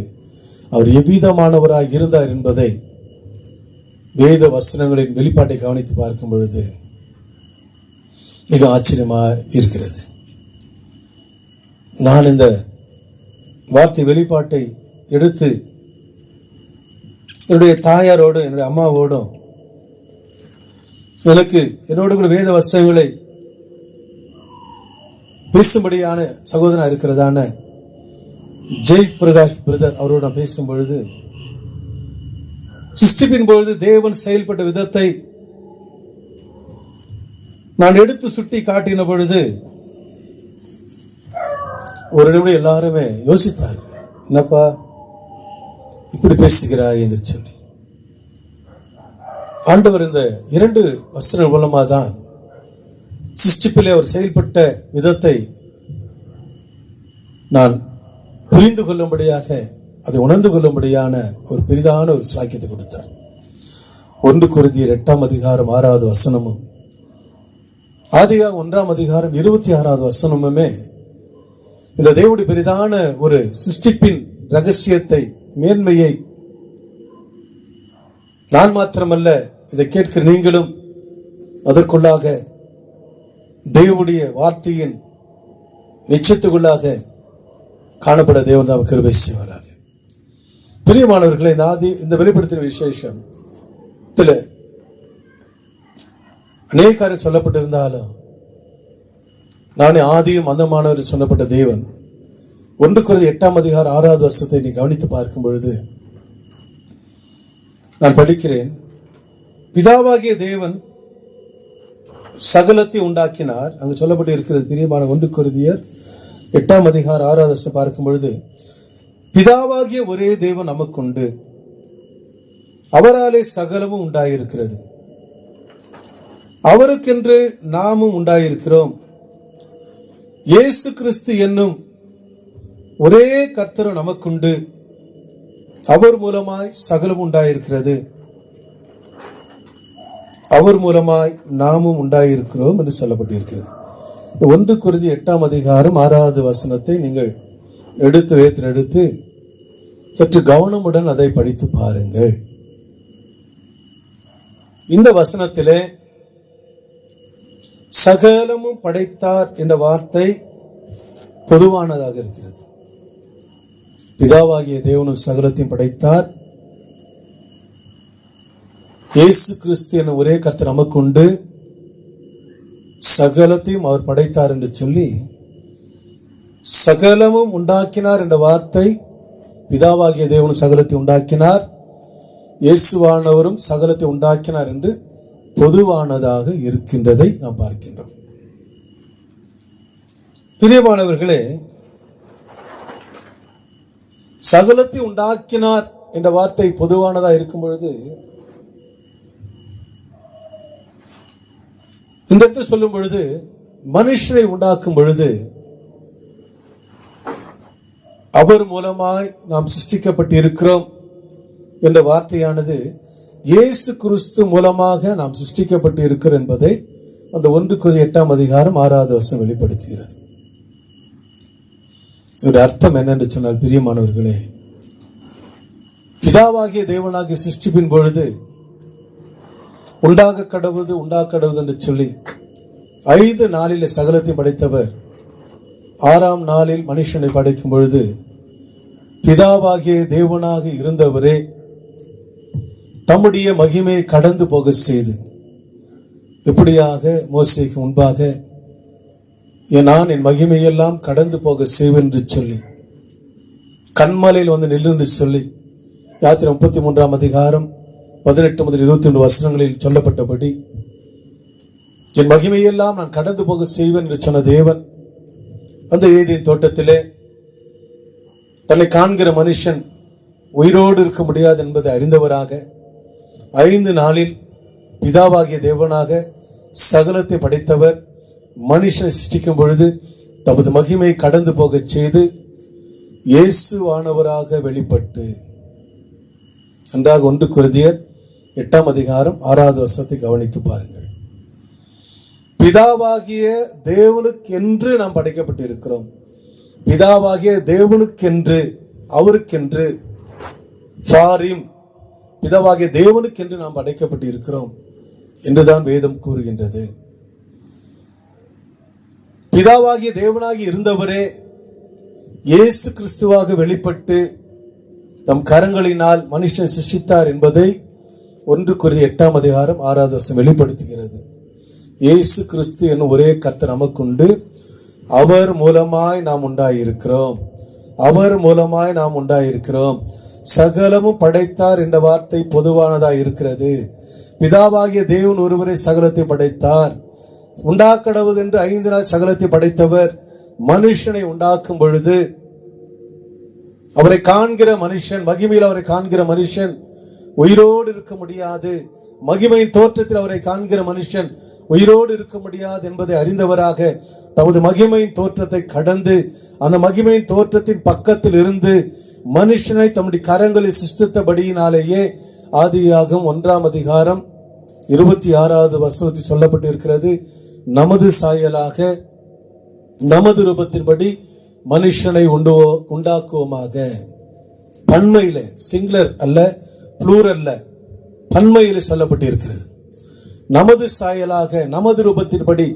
[SPEAKER 1] அவர் எவ்விதமானவராய் இருந்தார் என்பதை வேத வசனங்களின் வெளிப்பாட்டை கவனித்து பார்க்கும் பொழுது மிக ஆச்சரியமாக இருக்கிறது. நான் இந்த வார்த்தை வெளிப்பாட்டை எடுத்து என்னுடைய தாயாரோடு என்னுடைய அம்மாவோடும் எனக்கு என்னோடு கூட வேத வசனங்களை பேசும்படியான சகோதரனா இருக்கிறதான ஜெய் பிரகாஷ் பிரதர் அவரோடு நான் பேசும் பொழுது, சிருஷ்டிப்பின் பொழுது தேவன் செயல்பட்ட விதத்தை நான் எடுத்து சுட்டி காட்டின பொழுது ஒரு நிமிடம் எல்லாருமே யோசித்தார்கள், என்னப்பா இப்படி பேசுகிறாய் என்று சொல்லி. ஆண்டவர் இந்த 2 வசனங்கள் மூலமா தான் சிருஷ்டிப்பிலே அவர் செயல்பட்ட விதத்தை நான் புரிந்து கொள்ளும்படியாக, அதை உணர்ந்து கொள்ளும்படியான ஒரு பெரிதான ஒரு சாக்கியத்தை கொடுத்தார். 1 கொரிந்தியர் 8:6 ஆதியாகமம் 1:26 இந்த தேவனுடைய பெரிதான ஒரு சிருஷ்டிப்பின் ரகசியத்தை, மேன்மையை நான் மாத்திரமல்ல, இதை கேட்கிற நீங்களும் அதற்குள்ளாக தேவனுடைய வார்த்தையின் நிச்சயத்துக்குள்ளாக காணப்பட தேவன் நாம் கிருபை செய்வாராக. பிரியமானவர்களை, இந்த வெளிப்படுத்தின விசேஷம் அநேக காரியம் சொல்லப்பட்டிருந்தாலும் நானே ஆதியும் அந்தமானவர் சொல்லப்பட்ட தேவன் 1 கொரிந்தியர் 8:6 நீ கவனித்து பார்க்கும் பொழுது நான் படிக்கிறேன். பிதாவாகிய தேவன் சகலத்தை உண்டாக்கினார். அங்கு சொல்லப்பட்டு இருக்கிறது பிரியமான 1 கொரிந்தியர் 8:6 பார்க்கும் பொழுது, பிதாவாகிய ஒரே தேவன் நமக்குண்டு, அவராலே சகலமும் உண்டாயிருக்கிறது, அவருக்கென்று நாமும் உண்டாயிருக்கிறோம், இயேசு கிறிஸ்து என்னும் ஒரே கர்த்தர் நமக்குண்டு, அவர் மூலமாய் சகலம் உண்டாயிருக்கிறது, அவர் மூலமாய் நாமும் உண்டாயிருக்கிறோம் என்று சொல்லப்பட்டிருக்கிறது. 1 கொரிந்தியர் 8:6 நீங்கள் எடுத்து சற்று கவனமுடன் அதை படித்து பாருங்கள். இந்த வசனத்திலே சகலமும் படைத்தார் என்ற வார்த்தை பொதுவானதாக இருக்கிறது. பிதாவாகிய தேவனும் சகலத்தையும் படைத்தார். இயேசு கிறிஸ்து என ஒரே கர்த்தர் நமக்கு உண்டு, சகலத்தையும் அவர் படைத்தார் என்று சொல்லி சகலமும் உண்டாக்கினார் என்ற வார்த்தை பிதாவாகிய தேவனும் சகலத்தை உண்டாக்கினார், இயேசுவானவரும் சகலத்தை உண்டாக்கினார் என்று பொதுவானதாக இருக்கின்றதை நாம் பார்க்கின்றோம். பிரியமானவர்களே, சகலத்தை உண்டாக்கினார் என்ற வார்த்தை பொதுவானதாக இருக்கும் பொழுது இந்த இடத்துல சொல்லும் பொழுது மனுஷனை உண்டாக்கும் பொழுது அவர் மூலமாய் நாம் சிருஷ்டிக்கப்பட்டு இருக்கிறோம் என்ற வார்த்தையானது இயேசு கிறிஸ்து மூலமாக நாம் சிருஷ்டிக்கப்பட்டு இருக்கிறோம் என்பதை அந்த 1 Corinthians 8:6 வெளிப்படுத்துகிறது. இதோட அர்த்தம் என்னென்று சொன்னால், பிரியமானவர்களே, பிதாவாகிய தேவனாகிய சிருஷ்டிப்பின் பொழுது உண்டாக கடவுது என்று சொல்லி 5 நாளிலே சகலத்தை படைத்தவர் 6ஆம் நாளில் மனுஷனை படைக்கும் பொழுது பிதாவாகிய தேவனாக இருந்தவரே தம்முடைய மகிமையை கடந்து போக செய்து, எப்படியாக மோசேக்கு முன்பாக நான் என் மகிமையெல்லாம் கடந்து போக செய்வேன் என்று சொல்லி கண்மலையில் வந்து நில்லு என்று சொல்லி யாத்திரை 33:18 முதல் 22 வசனங்களில் சொல்லப்பட்டபடி என் மகிமையெல்லாம் நான் கடந்து போக செய்வேன் என்று சொன்ன தேவன் அந்த ஏதேன் தோட்டத்திலே தன்னை காண்கிற மனுஷன் உயிரோடு இருக்க முடியாது என்பதை அறிந்தவராக 5 நாளில் பிதாவாகிய தேவனாக சகலத்தை படைத்தவர் மனுஷனை சிருஷ்டிக்கும் பொழுது தமது மகிமை கடந்து போக செய்து இயேசுவானவராக வெளிப்பட்டு, நன்றாக 1 Corinthians 8:6 கவனித்து பாருங்கள். பிதாவாகிய தேவனுக்கென்று நாம் படைக்கப்பட்டு இருக்கிறோம். பிதாவாகிய தேவனுக்கென்று, அவருக்கென்று, ஃபாரிம், பிதாவாகிய தேவனுக்கென்று நாம் படைக்கப்பட்டு இருக்கிறோம் என்றுதான் வேதம் கூறுகின்றது. பிதாவாகிய தேவனாகி இருந்தவரே இயேசு கிறிஸ்துவாக வெளிப்பட்டு தம் கரங்களினால் மனுஷன் சிருஷ்டித்தார் என்பதை 1 Corinthians 8:6 வெளிப்படுத்துகிறது. இயேசு கிறிஸ்து என்னும் ஒரே கர்த்தர் நமக்குண்டு, அவர் மூலமாய் நாம் உண்டாயிருக்கிறோம், அவர் மூலமாய் நாம் உண்டாயிருக்கிறோம். சகலமும் படைத்தார் என்ற வார்த்தை பொதுவானதாக இருக்கிறது. பிதாவாகிய தேவன் ஒருவரை சகலத்தை படைத்தார். உண்டாக்கடவுது என்று 5 நாள் சகலத்தை படைத்தவர் மனுஷனை உண்டாக்கும் பொழுது அவரை காண்கிற மனுஷன், மகிமையில் அவரை காண்கிற மனுஷன் உயிரோடு இருக்க முடியாது, மகிமையின் தோற்றத்தில் அவரை காண்கிற மனுஷன் உயிரோடு இருக்க முடியாது என்பதை அறிந்தவராக தமது மகிமையின் தோற்றத்தை கடந்து அந்த மகிமையின் தோற்றத்தின் பக்கத்தில் இருந்து மனுஷனை தம்முடைய கரங்களில் சிருஷ்டித்தபடியினாலேயே ஆதியாகமம் 1:26 சொல்லப்பட்டு இருக்கிறது, நமது சாயலாக நமது ரூபத்தின்படி மனுஷனை உண்டாக்குவோமாக. பன்மையில, சிங்குலர் அல்ல, ப்ளூரல்ல, பன்மையில சொல்லப்பட்டு இருக்கிறது. நமது சாயலாக நமது ரூபத்தின்படி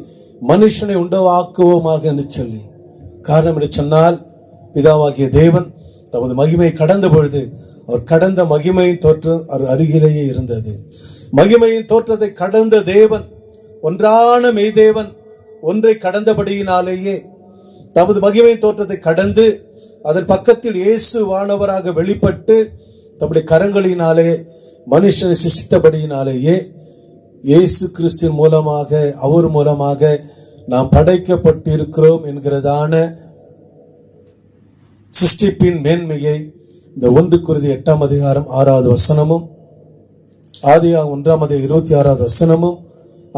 [SPEAKER 1] மனுஷனை உண்டாக்குவோமாக என்று சொல்லி. காரணம் என்று சொன்னால், பிதாவாகிய தேவன் தமது மகிமை கடந்த பொழுது அவர் கடந்த மகிமையின் தோற்றம் அவர் அருகிலேயே இருந்தது. மகிமையின் தோற்றத்தை கடந்த தேவன், ஒன்றான மெய்தேவன் ஒன்றை கடந்தபடியினாலேயே தமது மகிமையின் தோற்றத்தை கடந்து அதன் பக்கத்தில் இயேசு வானவராக வெளிப்பட்டு தம்முடைய கரங்களினாலே மனுஷனை சிருஷ்டித்தபடியினாலேயே இயேசு கிறிஸ்துவின் மூலமாக, அவர் மூலமாக நாம் படைக்கப்பட்டிருக்கிறோம் என்கிறதான சிருஷ்டிப்பின் மேன்மையை இந்த 1 Corinthians 8:6 ஆதியாகமம் 1:26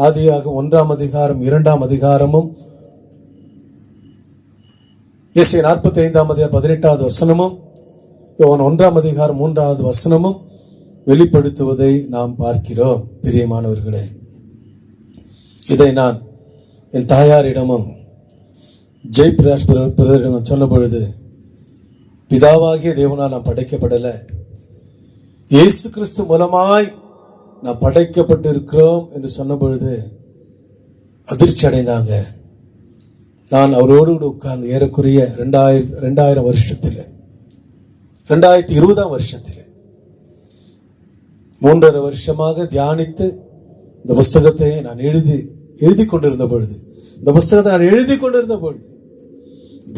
[SPEAKER 1] ஆதியாகமம் 1:2 எசேக்கியேல் 45:18 யோவான் 1:3 வெளிப்படுத்துவதை நாம் பார்க்கிறோம். பிரியமானவர்களே, இதை நான் என் தாயாரிடமும் ஜெயபிரகாஷ் பிரதரிடம் சொன்ன பொழுது, பிதாவாகிய தேவனால் நாம் படைக்கப்படல, இயேசு கிறிஸ்து மூலமாய் நாம் படைக்கப்பட்டு இருக்கிறோம் என்று சொன்ன பொழுது அதிர்ச்சி அடைந்தாங்க. நான் அவரோடு கூட உட்கார்ந்து ஏறக்குறைய 2000 வருஷத்தில் 2020 வருஷத்தில் 3.5 வருஷமாக தியானித்து இந்த புஸ்தகத்தை நான் எழுதி கொண்டிருந்த பொழுது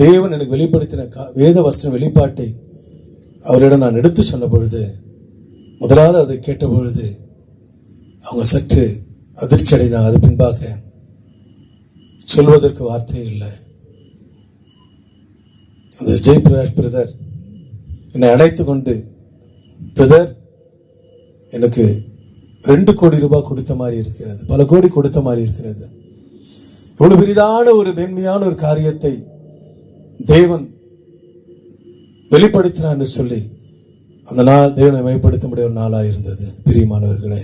[SPEAKER 1] தேவன் எனக்கு வெளிப்படுத்தின வேத வசன வெளிப்பாட்டை அவரிடம் நான் எடுத்து சொன்ன பொழுது, முதலாவது அதை கேட்ட பொழுது அவங்க சற்று அதிர்ச்சி அடைந்தாங்க. அது பின்பாக சொல்வதற்கு வார்த்தை இல்லை. அந்த ஜெயபிரகாஷ் பிரதர் என்னை அழைத்து கொண்டு, பிரதர் எனக்கு 2 கோடி ரூபாய் கொடுத்த மாதிரி இருக்கிறது, பல கோடி கொடுத்த மாதிரி இருக்கிறது, இவ்வளவு பெரிதான ஒரு மேன்மையான ஒரு காரியத்தை தேவன் வெளிப்படுத்தினார் என்று சொல்லி அந்த நாள் தேவனை மையப்படுத்த முடிய ஒரு நாளாக இருந்தது. பிரியமானவர்களே,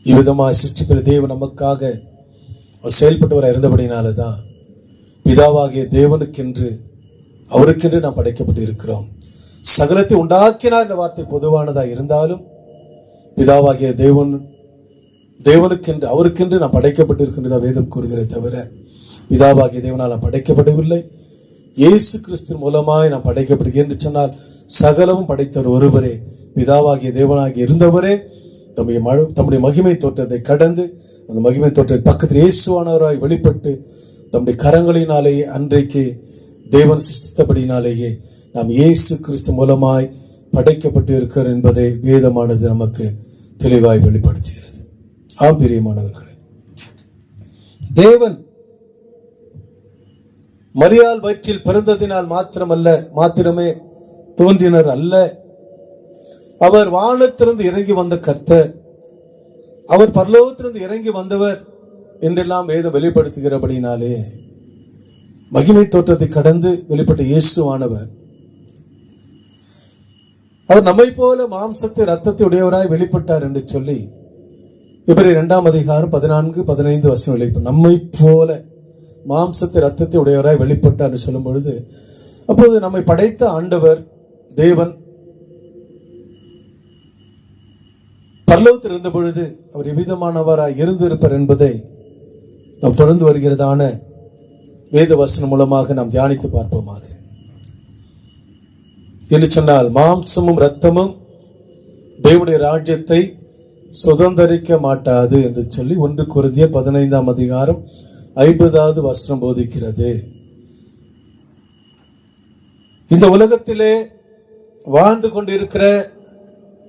[SPEAKER 1] இவ்விதமாக சிருஷ்டிப்பில் தேவன் நமக்காக செயல்பட்டவராக இருந்தபடினால தான் பிதாவாகிய தேவனுக்கென்று அவருக்கென்று நாம் படைக்கப்பட்டு இருக்கிறோம். சகலத்தை உண்டாக்கினார் என்ற வார்த்தை பொதுவானதாக இருந்தாலும் பிதாவாகிய தேவனுக்கென்று அவருக்கென்று நாம் படைக்கப்பட்டு இருக்கின்றதா வேதம் கூறுகிறதை தவிர பிதாவாகிய தேவனால் நாம் படைக்கப்படவில்லை. இயேசு கிறிஸ்து மூலமாய் நாம் படைக்கப்படுகிறோம் என்று சொன்னால் சகலமும் படைத்தவர் ஒருவரே, பிதாவாகிய தேவனாகி இருந்தவரே தம்முடைய மகிமை தோற்றத்தை கடந்து அந்த மகிமை தோற்றத்தை பக்கத்தில் இயேசுவானவராய் வெளிப்பட்டு தம்முடைய கரங்களினாலேயே அன்றைக்கு தேவன் சிருஷ்டித்தபடினாலேயே நாம் இயேசு கிறிஸ்து மூலமாய் படைக்கப்பட்டு இருக்கிறோம் என்பதை வேதமானது நமக்கு தெளிவாய் வெளிப்படுத்துகிறது. ஆம் பிரியமானவர்களே, தேவன் மரியாள் வயிற்றில் பிறந்ததினால் மாத்திரமே தோன்றினர் அல்ல, அவர் வானத்திலிருந்து இறங்கி வந்த கர்த்தர், அவர் பரலோகத்திலிருந்து இறங்கி வந்தவர் என்றெல்லாம் வேதம் வெளிப்படுத்துகிறபடினாலே மகிமை தோற்றத்தை கடந்து வெளிப்பட்ட இயேசுவானவர் அவர் நம்மை போல மாம்சத்தை ரத்தத்தை உடையவராய் வெளிப்பட்டார் என்று சொல்லி எபிரேயர் 2 அதிகாரம் 14-15 வசனம் வெளிப்படும். நம்மை போல மாம்சத்தை ரத்தத்தை உடையவராய் வெளிப்பட்டார் என்று சொல்லும் பொழுது, அப்போது நம்மை படைத்த ஆண்டவர் தேவன் பரலோகத்தில் இருந்த பொழுது அவர் எவ்விதமானவராய் இருந்திருப்பார் என்பதை நாம் தொடர்ந்து வருகிறதான வேத வசனம் மூலமாக நாம் தியானித்து பார்ப்போமாக. என்று சொன்னால் மாம்சமும் இரத்தமும் தேவனுடைய ராஜ்யத்தை சுதந்தரிக்க மாட்டாது என்று சொல்லி 1 கொரிந்தியர் 15 அதிகாரம் 50வது வசனம் போதிக்கிறது. இந்த உலகத்திலே வாழ்ந்து கொண்டிருக்கிற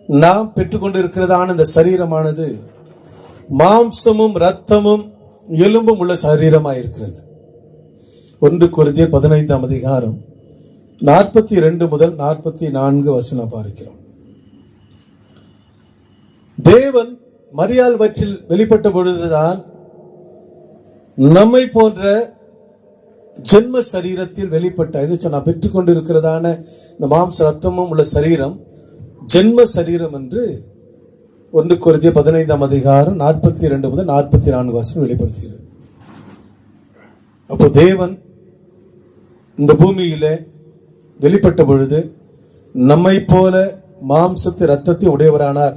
[SPEAKER 1] நாம் பெற்றுக்கொண்டிருக்கிறதான இந்த சரீரமானது மாம்சமும் இரத்தமும் எலும்பும் உள்ள சரீரமாயிருக்கிறது. 1 கொரிந்தியர் 15 அதிகாரம் 42 முதல் 44 வசனம் பார்க்கிறோம். தேவன் மரியாள் வயிற்றில் வெளிப்பட்ட பொழுதுதான் நம்மை போன்ற ஜென்ம சரீரத்தில் வெளிப்பட்டார். நான் பெற்றுக்கொண்டிருக்கிறதான இந்த மாம்ச ரத்தமும் உள்ள சரீரம் ஜென்ம சரீரம் என்று 1 கொரிந்தியர் 15 அதிகாரம் 42 முதல் 44 வசனம் வெளிப்படுத்துகிறது. அப்போ தேவன் இந்த பூமியில வெளிப்பட்ட பொழுது நம்மை போல மாம்சத்தை ரத்தத்தை உடையவரானார்,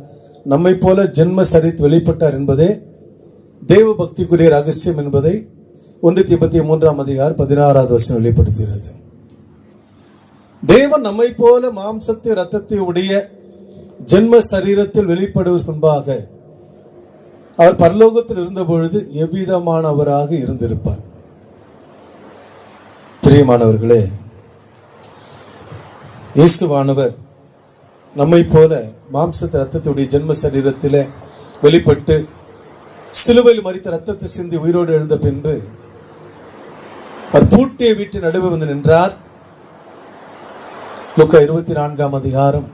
[SPEAKER 1] நம்மை போல ஜென்ம சரீரத்தில் வெளிப்பட்டார் என்பதே தேவ பக்திக்குரிய ரகசியம் என்பதை 1 தீமோத்தேயு 3 அதிகாரம் 16வது வசனம் வெளிப்படுத்துகிறது. தேவன் நம்மை போல மாம்சத்தை ரத்தத்தை உடைய ஜென்ம சரீரத்தில் வெளிப்படுவதற்கு முன்பாக அவர் பரலோகத்தில் இருந்த பொழுது எவ்விதமானவராக இருந்திருப்பார். பிரியமானவர்களே, இயேசுவானவர் நம்மை போல மாம்சத்தை ரத்தத்துடைய ஜென்ம சரீரத்தில் வெளிப்பட்டு சிலுவையில் மரித்த ரத்தத்தை சிந்தி உயிரோடு எழுந்த பின்பு அவர் பூட்டிய வீட்டின் நடுவே வந்து நின்றார். லூக்கா 24 அதிகாரம்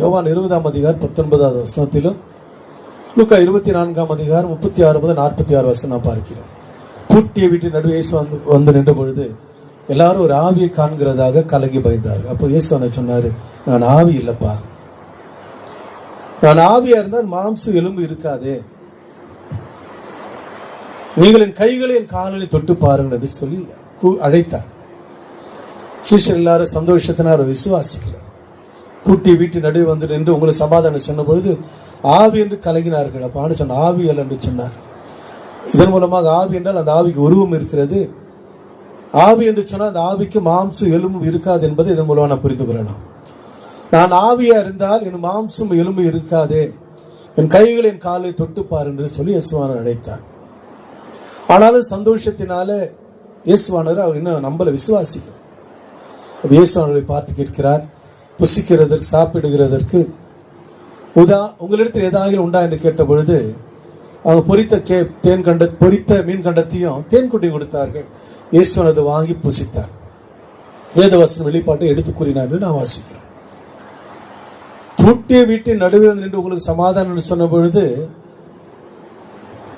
[SPEAKER 1] யோவான் 20 அதிகாரம் 19வது வசனத்திலும் லூக்கா 24 அதிகாரம் 36 முதல் 46 வசனம் பார்க்கிறோம். பூட்டிய வீட்டின் நடுவே இயேசு வந்து நின்ற பொழுது எல்லாரும் ஒரு ஆவியை காண்கிறதாக கலங்கி பயந்தார். அப்போ இயேசு சொன்னாரு, நான் ஆவி இல்லப்பா, நான் ஆவியா இருந்தால் மாம்சம் எலும்பு இருக்காதே, நீங்கள் என் கைகளை என் காலனை தொட்டு பாருங்கள் என்று சொல்லி அழைத்தார். சீஷர் எல்லாரும் சந்தோஷத்தினார் விசுவாசிக்கிறார். பூட்டிய வீட்டின் நடுவே வந்து நின்று உங்களுக்கு சமாதானம் சொன்ன பொழுது ஆவி என்று கலங்கினார்கள். அப்ப ஆண்டு சொன்ன ஆவி அல்ல என்று சொன்னார். இதன் மூலமாக ஆவி என்றால் அந்த ஆவிக்கு உருவம் இருக்கிறது. ஆவி என்று சொன்னால் அந்த ஆவிக்கு மாம்சம் எலும்பு இருக்காது என்பதை இதன் மூலமாக நான் புரிந்து கொள்ளலாம். நான் ஆவியா இருந்தால் என் மாம்சம் எலும்பு இருக்காதே, என் கைகள் என் காலை தொட்டுப்பார் என்று சொல்லி இயேசுவானவர் அழைத்தார். ஆனாலும் சந்தோஷத்தினால இயேசுவானவர் அவர் இன்னும் நம்மளை விசுவாசிக்கிறார். இயேசுவானவரை பார்த்து கேட்கிறார், புசிக்கிறதற்கு சாப்பிடுகிறதற்கு உங்களிடத்தில் ஏதாவது உண்டா என்று கேட்ட பொழுது அவங்க பொரித்த மீன் கண்டத்தையும் தேன் குட்டி கொடுத்தார்கள். இயேசுவானது வாங்கி புசித்தார். வேதவசனம் வெளிப்பாட்டை எடுத்து கூறினார் என்று நான் வாசிக்கிறேன். பூட்டிய வீட்டின் நடுவே வந்து நின்று உங்களுக்கு சமாதானம் சொன்ன பொழுது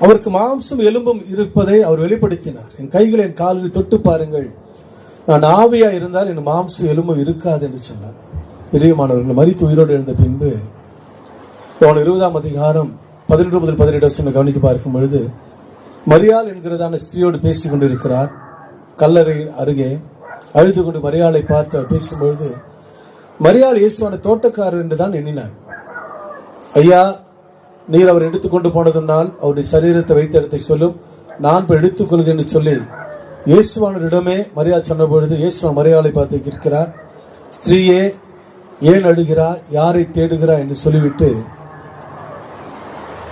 [SPEAKER 1] அவருக்கு மாம்சம் எலும்பும் இருப்பதை அவர் வெளிப்படுத்தினார். என் கைகளை என் காலில் தொட்டு பாருங்கள், நான் ஆவியா இருந்தால் என் மாம்சம் எலும்பும் இருக்காது என்று சொன்னார். பிரியமானவர்கள், மரித்து உயிரோடு எழுந்த பின்பு 20ஆம் அதிகாரம் 11 முதல் 17 வருஷம் கவனித்து பார்க்கும் பொழுது மரியாள் என்கிறதான ஸ்திரீயோடு பேசிக் கொண்டிருக்கிறார். கல்லறை அருகே அழுது கொண்டு மரியாளை பார்த்து பேசும்பொழுது மரியாள் இயேசுவான தோட்டக்காரர் என்று தான் எண்ணினார். ஐயா, நீர் அவர் எடுத்துக்கொண்டு போனதுனால் அவருடைய சரீரத்தை வைத்த இடத்தை சொல்லும், நான் இப்போ எடுத்துக்கொள்ளுது என்று சொல்லி இயேசுவானரிடமே மரியாள் சொன்ன பொழுது இயேசுவான் மரியாளை பார்த்து கேட்கிறார், ஸ்திரீயே ஏன் அழுகிறாய், யாரை தேடுகிறாய் என்று சொல்லிவிட்டு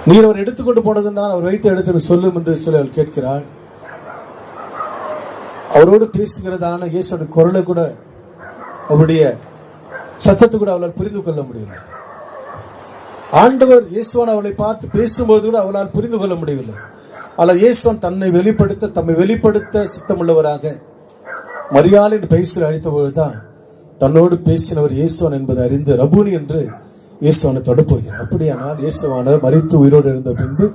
[SPEAKER 1] நீர் அவர் எடுத்துக்கொண்டு போனதுனால் அவர் வைத்த இடத்தை சொல்லும் என்று சொல்லி அவள் கேட்கிறாள். அவரோடு பேசுகிறதான இயேசுடைய குரலை கூட அவருடைய சத்தத்தை கூட அவளால் புரிந்து கொள்ள முடியவில்லை. ஆண்டவர் இயேசுவான் அவளை பார்த்து பேசும்போது கூட அவளால் புரிந்து கொள்ள முடியவில்லை. ஆனால் இயேசுவான் தம்மை வெளிப்படுத்த சித்தமுள்ளவராக மரியாள் என்று பேசி அழைத்த பொழுதுதான் தன்னோடு பேசினவர் இயேசுவான் என்பதை அறிந்து ரபூனி என்று இயேசுவானை தொடப்போகிறார். அப்படியானால் இயேசுவானவர் மரித்து உயிரோடு இருந்த பின்பு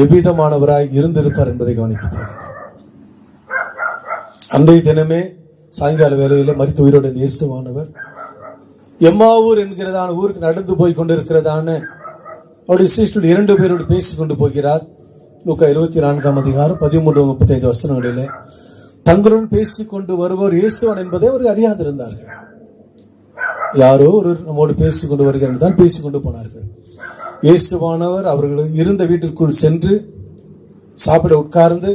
[SPEAKER 1] எவ்விதமானவராய் இருந்திருப்பார் என்பதை கவனித்து பாருங்கள். அன்றைய தினமே சாயங்கால வேளையில மரித்து உயிரோடு இருந்த இயேசுவானவர் எம்மாவூர் என்கிறதான ஊருக்கு நடந்து போய் கொண்டிருக்கிறதான அவருடைய சீஷர்கள் 2 பேரோடு பேசிக் கொண்டு போகிறார். லூக்கா 24ஆம் அதிகாரம் 13-35 வசனங்களிலே தங்களுடன் பேசிக்கொண்டு வருவோர் இயேசுவான் என்பதை அவர்கள் அறியாதிருந்தார்கள். யாரோ ஒரு நம்மோடு பேசிக்கொண்டு வருகிறார் தான் பேசிக்கொண்டு போனார்கள். இயேசுவானவர் அவர்கள் இருந்த வீட்டிற்குள் சென்று சாப்பிட உட்கார்ந்து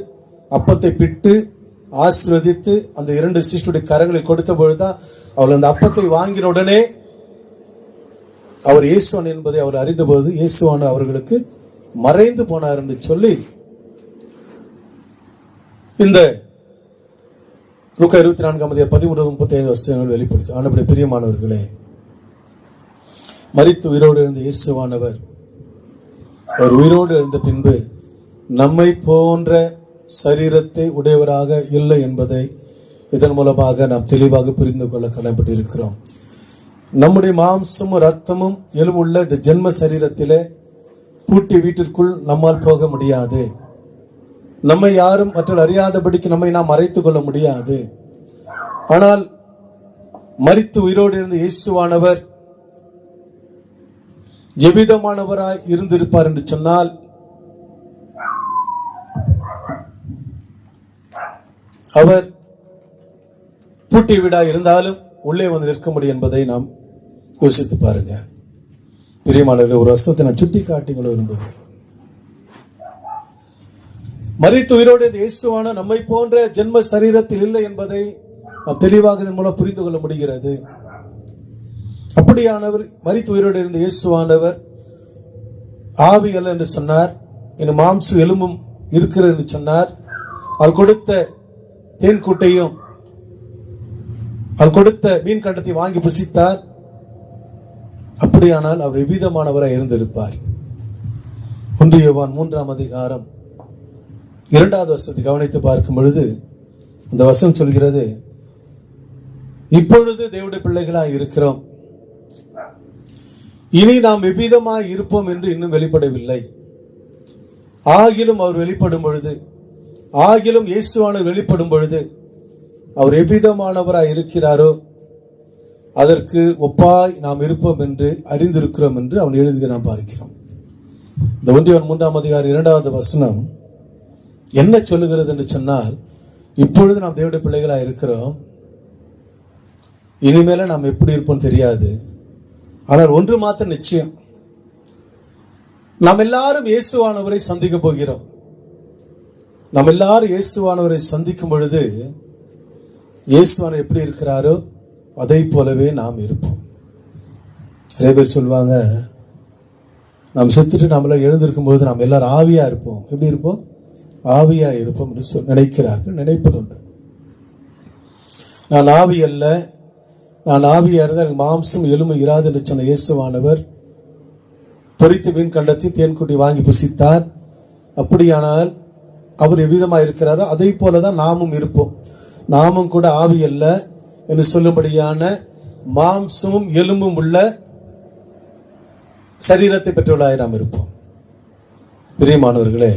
[SPEAKER 1] அப்பத்தை பிட்டு ஆசீர்வதித்து அந்த 2 சீஷருடைய கரங்களில் கொடுத்த பொழுதுதான் அவர்கள் அந்த அப்பத்தை வாங்கின உடனே அவர் இயேசுவான் என்பதை அவர் அறிந்தபோது இயேசுவான அவர்களுக்கு மறைந்து போனார் என்று சொல்லி இந்த லூக்கா 24ஆம் அதிகாரம் 13-35 வசனங்கள் வெளிப்படுத்தி. ஆனபடி பிரியமானவர்களே, மரித்து உயிரோடு இருந்த இயேசுவானவர் அவர் உயிரோடு இருந்த பின்பு நம்மை போன்ற சரீரத்தை உடையவராக இல்லை என்பதை இதன் மூலமாக நாம் தெளிவாக புரிந்து கொள்ள கடமைப்பட்டிருக்கிறோம். நம்முடைய மாம்சமும் ரத்தமும் எலும்புள்ள இந்த ஜென்ம சரீரத்திலே பூட்டிய வீட்டிற்குள் நம்மால் போக முடியாது. நம்மை யாரும் மற்றவர் அறியாதபடிக்கு நம்மை நாம் மறைத்துக் கொள்ள முடியாது. ஆனால் மரித்து உயிரோடு இருந்த இயேசுவானவர் எவ்விதமானவராய் இருந்திருப்பார் என்று சொன்னால் அவர் பூட்டிய வீடா இருந்தாலும் உள்ளே வந்து நிற்க முடியும் என்பதை நாம் யோசித்து பாருங்க. பிரியமானவர்களே, ஒரு வசனத்தை நான் சுட்டி காட்டிக்கொள்ள விரும்புகிறேன். மரித்து உயிரோடு இயேசுவான நம்மை போன்ற ஜென்ம சரீரத்தில் இல்லை என்பதை நாம் தெளிவாக இதன் மூலம் புரிந்து கொள்ள முடிகிறது. அப்படியானவர் மரித்து உயிரோடு இருந்த இயேசுவானவர் ஆவி அல்ல என்று சொன்னார், என் மாம்சு எலும்பும் இருக்கிறது என்று சொன்னார். அவள் கொடுத்த தேன் கூட்டையும் அவள் கொடுத்த மீன் கண்டத்தை வாங்கி புசித்தார். அப்படியானால் அவர் எவ்விதமானவராய் இருந்திருப்பார். 1 யோவான் 3ஆம் அதிகாரம் 2வது வசனத்தை கவனித்து பார்க்கும் பொழுது அந்த வசனம் சொல்கிறது, இப்பொழுது தேவனுடைய பிள்ளைகளாய் இருக்கிறோம், இனி நாம் எவ்விதமாய் இருப்போம் என்று இன்னும் வெளிப்படவில்லை. ஆகிலும் அவர் வெளிப்படும் பொழுது, ஆகிலும் இயேசுவானவர் வெளிப்படும் பொழுது அவர் எவ்விதமானவராய் இருக்கிறாரோ அதற்கு ஒப்பாய் நாம் இருப்போம் என்று அறிந்திருக்கிறோம் என்று அவன் எழுதி நாம் பார்க்கிறோம். இந்த 1 யோவான் 3ஆம் அதிகாரம் 2வது வசனம் என்ன சொல்லுகிறது என்று சொன்னால், இப்பொழுது நாம் தேவனுடைய பிள்ளைகளாக இருக்கிறோம், இனிமேல நாம் எப்படி இருப்போம் தெரியாது. ஆனால் ஒன்று மாத்திரம் நிச்சயம், நாம் எல்லாரும் இயேசுவானவரை சந்திக்க போகிறோம். நாம் எல்லாரும் இயேசுவானவரை சந்திக்கும் பொழுது இயேசுவானவர் எப்படி இருக்கிறாரோ அதை போலவே நாம் இருப்போம். நிறைய பேர் சொல்லுவாங்க, நாம் செத்துட்டு நம்மளாம் எழுந்திருக்கும் பொழுது நாம் எல்லாரும் ஆவியா இருப்போம். எப்படி இருப்போம்? ஆவியா இருப்போம் என்று நினைக்கிறார்கள், நினைப்பதுண்டு. நான் ஆவி அல்ல, நான் ஆவியா இருந்தால் எனக்கு மாம்சம் எலும்பு இராது என்று சொன்ன இயேசுவானவர் பொரித்த மீன் கண்டத்தை தேன்குட்டி வாங்கி புசித்தார். அப்படியானால் அவர் எவ்விதமாக இருக்கிறாரோ அதை போலதான் நாமும் இருப்போம். நாமும் கூட ஆவி அல்ல என்று சொல்லும்படியான மாம்சமும் எலும்பும் உள்ள சரீரத்தை பெற்றவர்களாய் நாம் இருப்போம். பிரியமானவர்களே,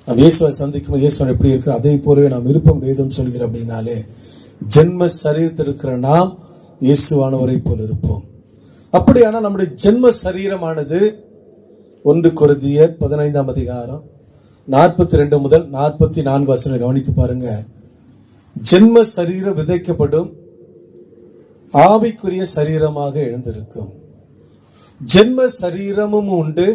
[SPEAKER 1] நாம் இயேசுவை சந்திக்கும் இயேசுவன் எப்படி இருக்கிற அதே போலவே நாம் இருப்போம் வேதம் சொல்கிற. அப்படின்னாலே ஜென்ம சரீரத்தில் இருக்கிற நாம் இயேசுவானவரை போல இருப்போம். அப்படியானால் நம்முடைய ஜென்ம சரீரமானது 1 கொரிந்தியர் 15ஆம் அதிகாரம் 42 முதல் 44 வசனம் கவனித்து பாருங்க. ஜென்ம சரீரம் விதைக்கப்படும், ஆவிக்குரிய சரீரமாக எழுந்திருக்கும். ஜென்ம சரீரமும் உண்டு,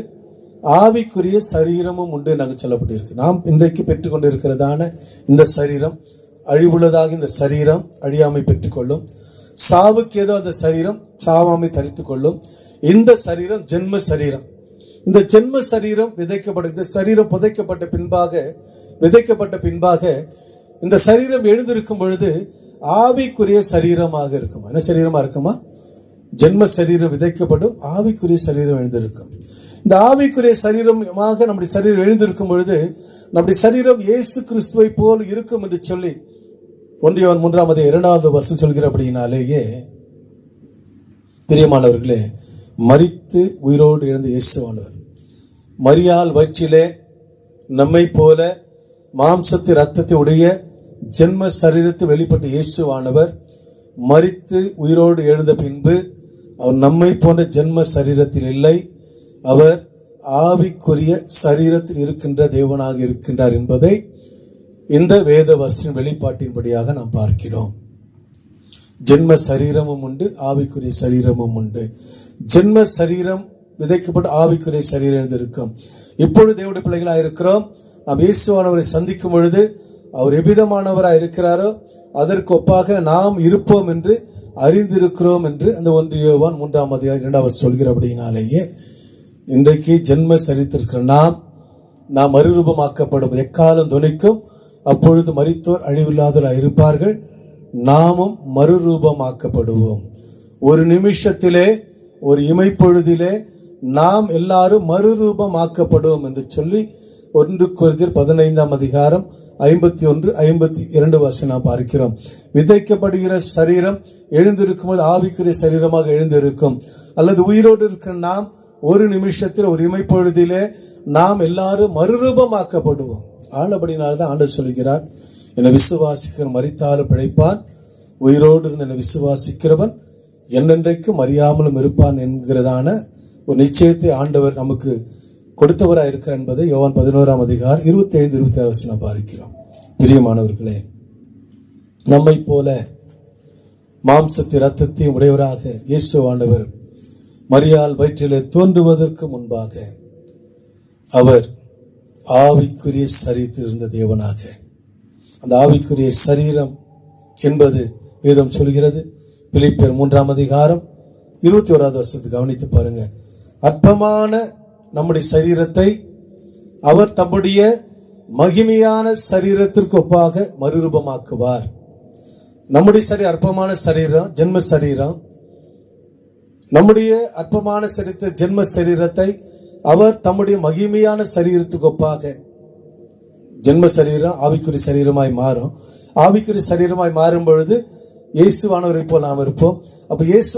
[SPEAKER 1] ஆவிக்குரிய சரீரமும் உண்டு என்று சொல்லப்பட்டிருக்கு. நாம் இன்றைக்கு பெற்றுக்கொண்டு இருக்கிறதான இந்த சரீரம் அழிவுள்ளதாக, இந்த சரீரம் அழியாமை பெற்றுக்கொள்ளும். சாவுக்கு ஏதோ அந்த சரீரம் சாவாமை தரித்துக் கொள்ளும். இந்த சரீரம் ஜென்ம சரீரம். இந்த ஜென்ம சரீரம் விதைக்கப்படும். இந்த சரீரம் புதைக்கப்பட்ட பின்பாக இந்த சரீரம் எழுந்திருக்கும் பொழுது ஆவிக்குரிய சரீரமாக இருக்குமா? என்ன சரீரமா இருக்குமா? ஜென்ம சரீரம் விதைக்கப்படும், ஆவிக்குரிய சரீரம் எழுந்திருக்கும். இந்த ஆவிக்குரிய சரீரமாக நம்முடைய சரீரம் எழுந்திருக்கும் பொழுது நம்முடைய சரீரம் இயேசு கிறிஸ்துவை போல் இருக்கும் என்று சொல்லி 1 யோவான் 3:2 வசனம் சொல்கிற. அப்படின்னாலேயே பிரியமானவர்களே, மரித்து உயிரோடு எழுந்த இயேசுவானவர், மரியாள் வயிற்றிலே நம்மை போல மாம்சத்தை ரத்தத்தை உடைய ஜென்ம சரீரத்தை வெளிப்பட்ட இயேசுவானவர் மரித்து உயிரோடு எழுந்த பின்பு அவர் நம்மை போன்ற ஜென்ம சரீரத்தில் இல்லை, அவர் ஆவிக்குரிய சரீரத்தில் இருக்கின்ற தேவனாக இருக்கின்றார் என்பதை இந்த வேத வசன வெளிப்பாட்டின்படியாக நாம் பார்க்கிறோம். ஜென்ம சரீரமும் உண்டு, ஆவிக்குரிய சரீரமும் உண்டு. ஜென்ம சரீரம் விதைக்கப்பட்ட ஆவிக்குரிய சரீரம் இருக்கும். இப்பொழுது தேவனுடைய பிள்ளைகளாக இருக்கிறோம். நாம் இயேசுவானவரை சந்திக்கும் பொழுது அவர் எவ்விதமானவராக இருக்கிறாரோ அதற்கு ஒப்பாக நாம் இருப்போம் என்று அறிந்திருக்கிறோம் என்று அந்த 1 யோவான் 3ஆம் அதிகாரம் 2 சொல்கிறபடினாலேயே இன்றைக்கு ஜென்ம சரித்திருக்கிற நாம் மறுரூபமாக்கப்படும் எக்காலம் துணிக்கும். அப்பொழுது மரித்தோர் அழிவில்லாதவராக இருப்பார்கள், நாமும் மறுரூபமாக்கப்படுவோம். ஒரு நிமிஷத்திலே, ஒரு இமைப்பொழுதிலே நாம் எல்லாரும் மறுரூபமாக்கப்படுவோம் என்று சொல்லி 1 கொரிந்தியர் 15ஆம் அதிகாரம் 51, 52 வசனம் பார்க்கிறோம். விதைக்கப்படுகிற சரீரம் எழுந்திருக்கும் போது ஆவிக்குரிய சரீரமாக எழுந்திருக்கும். அல்லது உயிரோடு இருக்கிற நாம் ஒரு நிமிஷத்தில், ஒரு இமைப்பொழுதிலே நாம் எல்லாரும் மறுரூபமாக்கப்படுவோம். ஆனபடினால்தான் ஆண்டவர் சொல்கிறார், என்னை விசுவாசிக்கிற மரித்தாலும் பிழைப்பான், உயிரோடு இருந்து என்னை விசுவாசிக்கிறவன் என்னென்றைக்கும் அறியாமலும் இருப்பான் என்கிறதான ஒரு நிச்சயத்தை ஆண்டவர் நமக்கு கொடுத்தவராக இருக்கிறார் என்பதை யோவான் 11ஆம் அதிகாரம் 25, 26 வசனம் பார்க்கிறோம். பிரியமானவர்களே, நம்மை போல மாம்சத்தை ரத்தத்தையும் உடையவராக இயேசுவானவர் மரியாள் வயிற்றிலே தோன்றுவதற்கு முன்பாக அவர் ஆவிக்குரிய சரீரத்தில் இருந்த தேவனாக, அந்த ஆவிக்குரிய சரீரம் என்பது வேதம் சொல்கிறது. பிலிப்பியர் 3ஆம் அதிகாரம் 21வது வசனத்தை கவனித்து பாருங்க. அற்பமான நம்முடைய சரீரத்தை அவர் தம்முடைய மகிமையான சரீரத்திற்கு ஒப்பாக மறுரூபமாக்குவார். நம்முடைய சரீரம் அற்பமான சரீரம், ஜென்ம சரீரம். நம்முடைய அற்பமான சரீரத்தை, ஜென்ம சரீரத்தை அவர் தம்முடைய மகிமையான சரீரத்துக்கு ஒப்பாக, ஜென்ம சரீரம் ஆவிக்குரிய சரீரமாய் மாறும். ஆவிக்குரிய சரீரமாய் மாறும் பொழுது இயேசுவானவரை போல் நாம் இருப்போம். அப்ப இயேசு